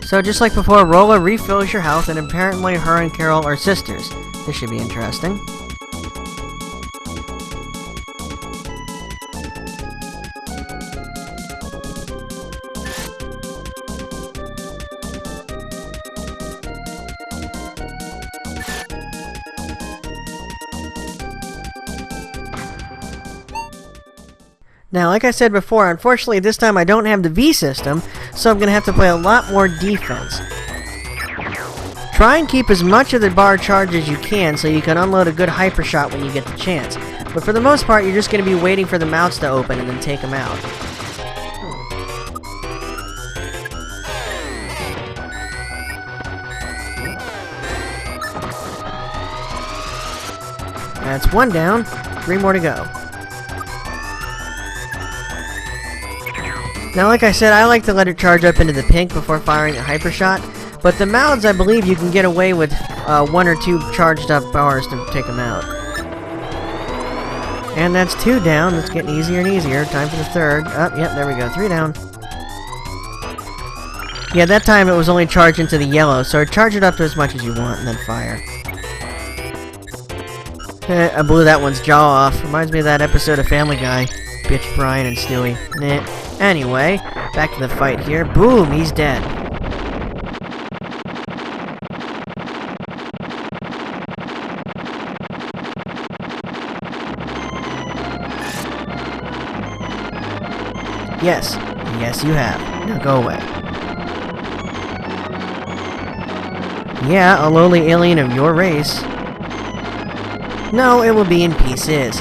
Speaker 1: So just like before, Rolla refills your health, and apparently her and Carol are sisters. This should be interesting. Now, like I said before, unfortunately this time I don't have the V system, so I'm going to have to play a lot more defense. Try and keep as much of the bar charged as you can so you can unload a good hyper shot when you get the chance. But for the most part, you're just going to be waiting for the mouths to open and then take them out. That's 1 down, 3 more to go. Now, like I said, I like to let it charge up into the pink before firing a hyper shot, but the mouths, I believe you can get away with 1 or 2 charged up bars to take them out. And that's 2 down. It's getting easier and easier. Time for the 3rd. Oh, yep, there we go. 3 down. Yeah, that time it was only charged into the yellow, so charge it up to as much as you want and then fire. I blew that one's jaw off. Reminds me of that episode of Family Guy. Bitch Brian and Stewie. Nah. Anyway, back to the fight here. Boom, he's dead. Yes. Yes, you have. Now go away. Yeah, a lowly alien of your race. No, it will be in pieces.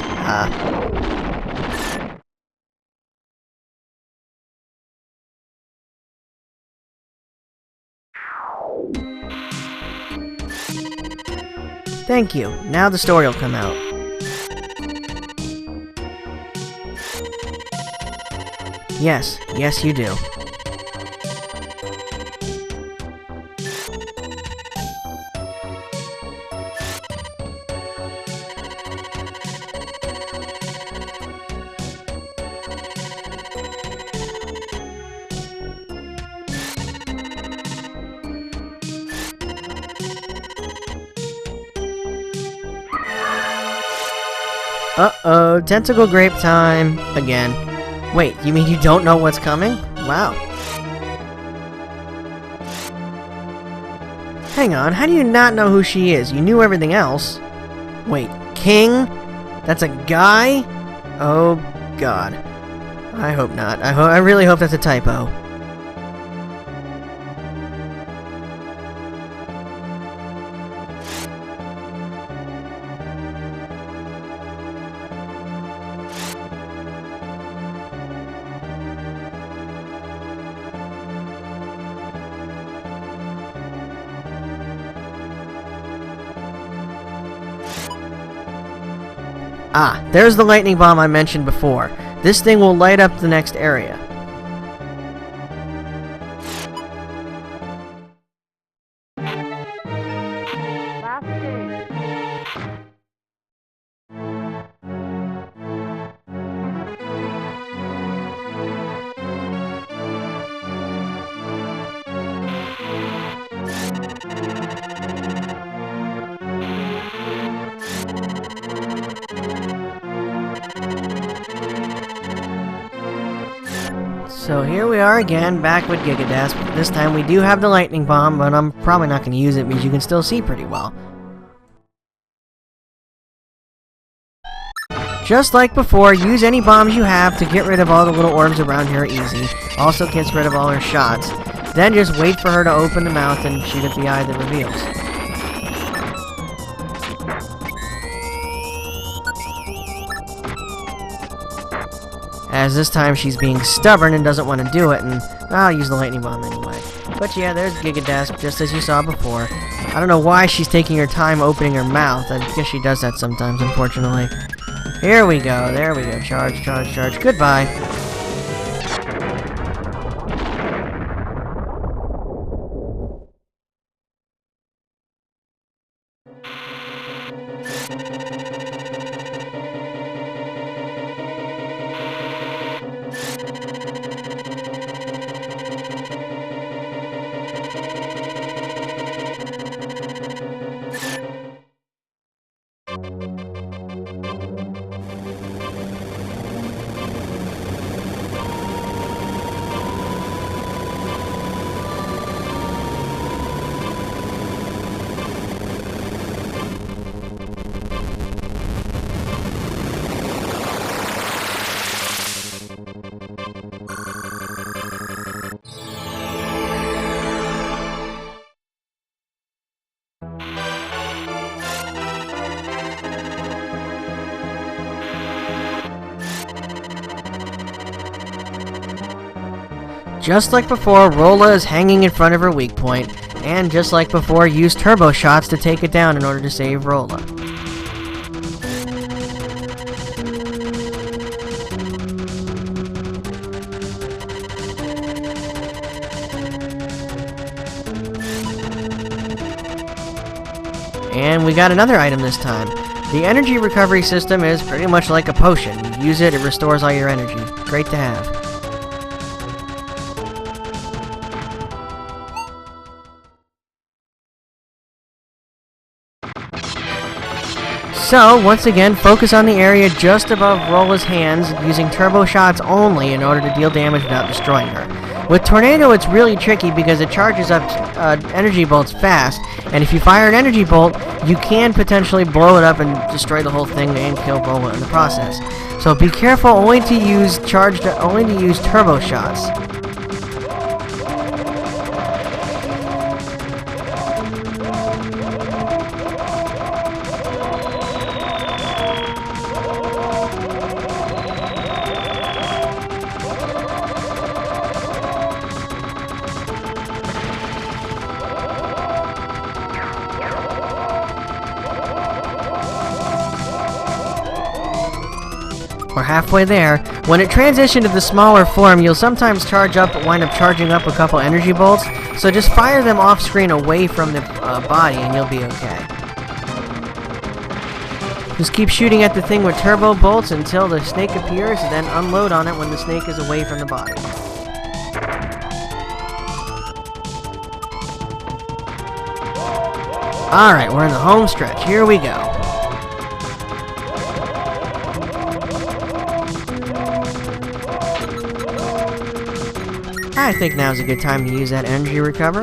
Speaker 1: Thank you. Now the story will come out. Yes. Yes, you do. Uh-oh, tentacle grape time. Again. Wait, you mean you don't know what's coming? Wow. Hang on, how do you not know who she is? You knew everything else. Wait, King? That's a guy? Oh, God. I hope not. I really hope that's a typo. Ah, there's the lightning bomb I mentioned before. This thing will light up the next area.
Speaker 2: Last stage.
Speaker 1: So here we are again, back with Gigadesk. This time we do have the lightning bomb, but I'm probably not going to use it because you can still see pretty well. Just like before, use any bombs you have to get rid of all the little orbs around here easy. Also gets rid of all her shots. Then just wait for her to open the mouth and shoot at the eye that reveals. As this time she's being stubborn and doesn't want to do it, and I'll use the lightning bomb anyway. But yeah, there's Gigadesk, just as you saw before. I don't know why she's taking her time opening her mouth. I guess she does that sometimes, unfortunately. Here we go, there we go. Charge, charge, charge. Goodbye. Just like before, Rolla is hanging in front of her weak point, and just like before, use turbo shots to take it down in order to save Rolla. And we got another item this time. The energy recovery system is pretty much like a potion. You use it, it restores all your energy. Great to have. So, once again, focus on the area just above Rola's hands, using turbo shots only in order to deal damage without destroying her. With Tornado, it's really tricky because it charges up energy bolts fast, and if you fire an energy bolt, you can potentially blow it up and destroy the whole thing and kill Rola in the process. So be careful only to use turbo shots. We're halfway there. When it transitioned to the smaller form, you'll sometimes wind up charging up a couple energy bolts, so just fire them off screen away from the body and you'll be okay. Just keep shooting at the thing with turbo bolts until the snake appears, and then unload on it when the snake is away from the body. Alright, we're in the home stretch. Here we go. I think now's a good time to use that energy recover.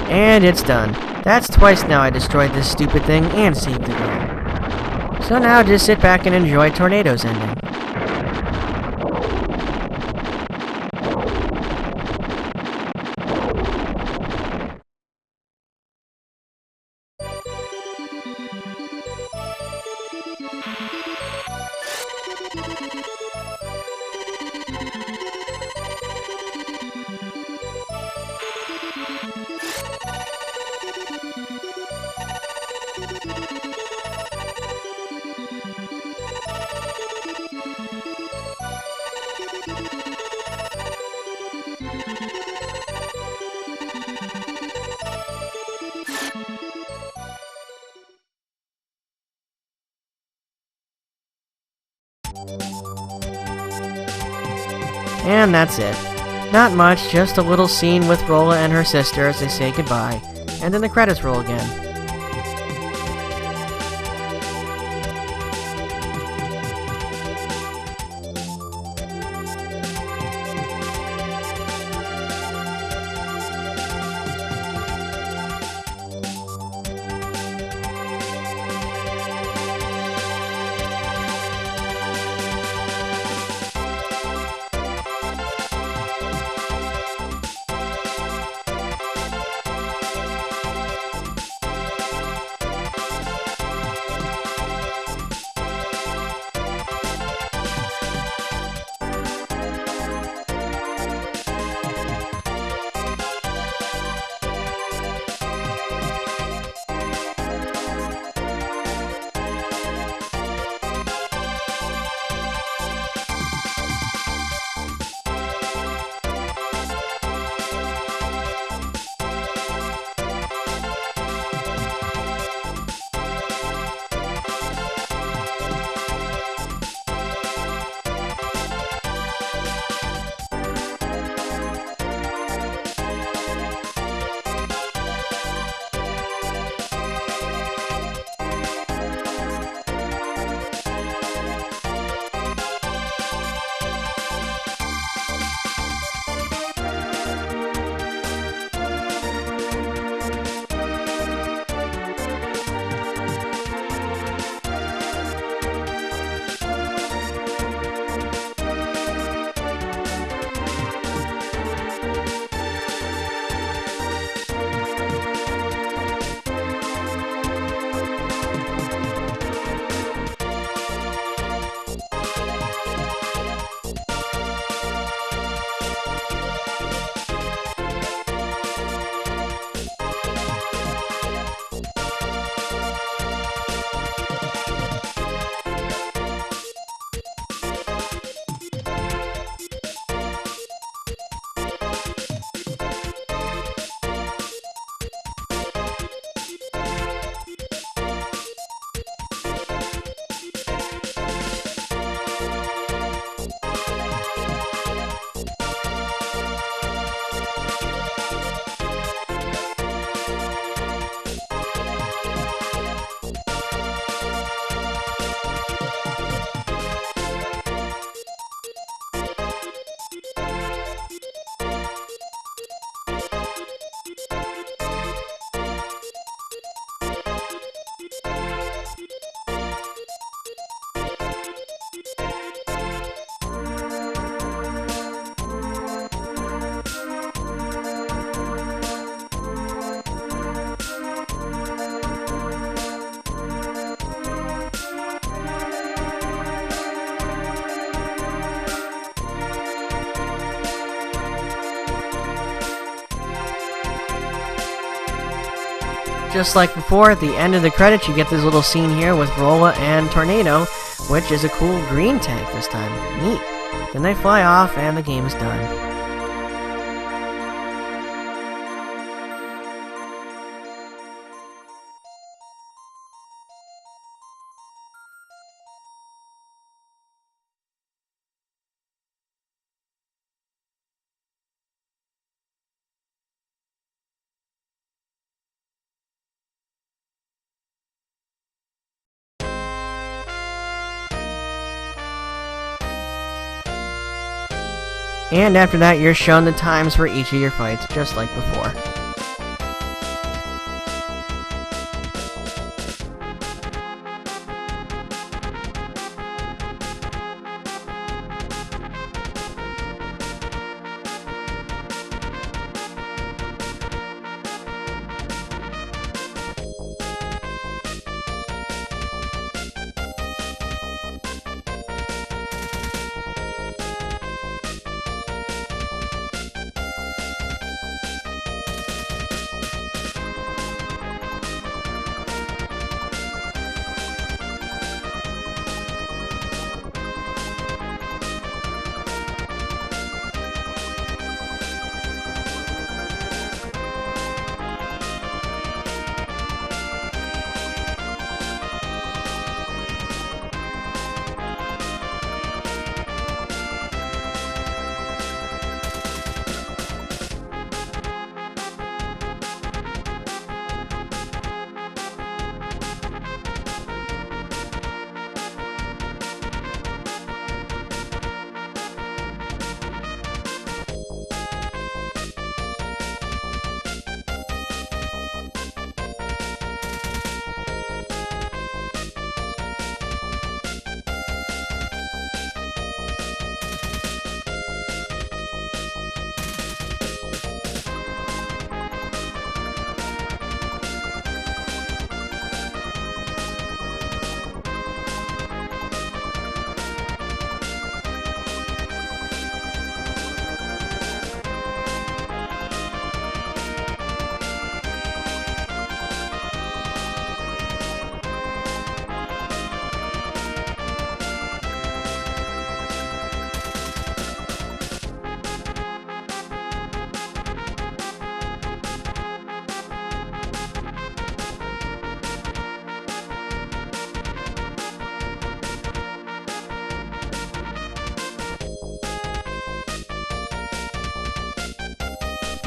Speaker 1: And it's done. That's twice now I destroyed this stupid thing and saved the girl. So now just sit back and enjoy Tornado's ending. And that's it. Not much, just a little scene with Rola and her sister as they say goodbye, and then the credits roll again. Just like before, at the end of the credits, you get this little scene here with Rolla and Tornado, which is a cool green tank this time. Neat. Then they fly off, and the game is done. And after that, you're shown the times for each of your fights, just like before.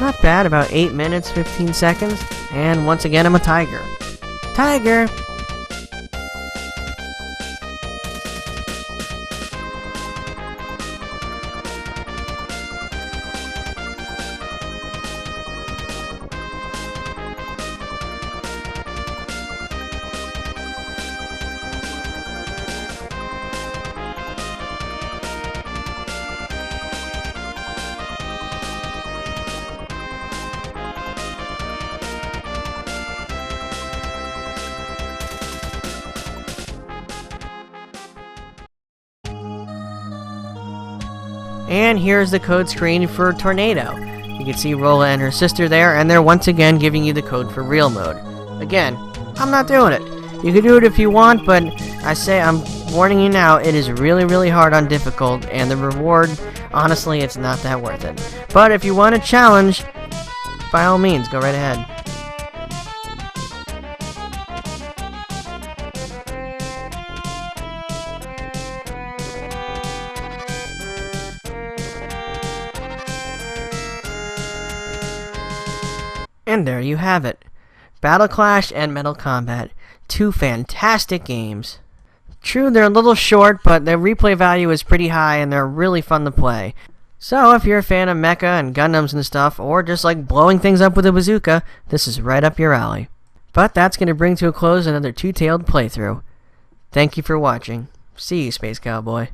Speaker 1: Not bad, about 8 minutes, 15 seconds. And once again, I'm a tiger. Tiger! And here's the code screen for Tornado. You can see Rolla and her sister there, and they're once again giving you the code for real mode. Again, I'm not doing it. You can do it if you want, but I'm warning you now, it is really, really hard on difficult, and the reward, honestly, it's not that worth it. But if you want a challenge, by all means, go right ahead. And there you have it. Battle Clash and Metal Combat. Two fantastic games. True, they're a little short, but their replay value is pretty high and they're really fun to play. So if you're a fan of mecha and Gundams and stuff, or just like blowing things up with a bazooka, this is right up your alley. But that's going to bring to a close another two-tailed playthrough. Thank you for watching. See you, Space Cowboy.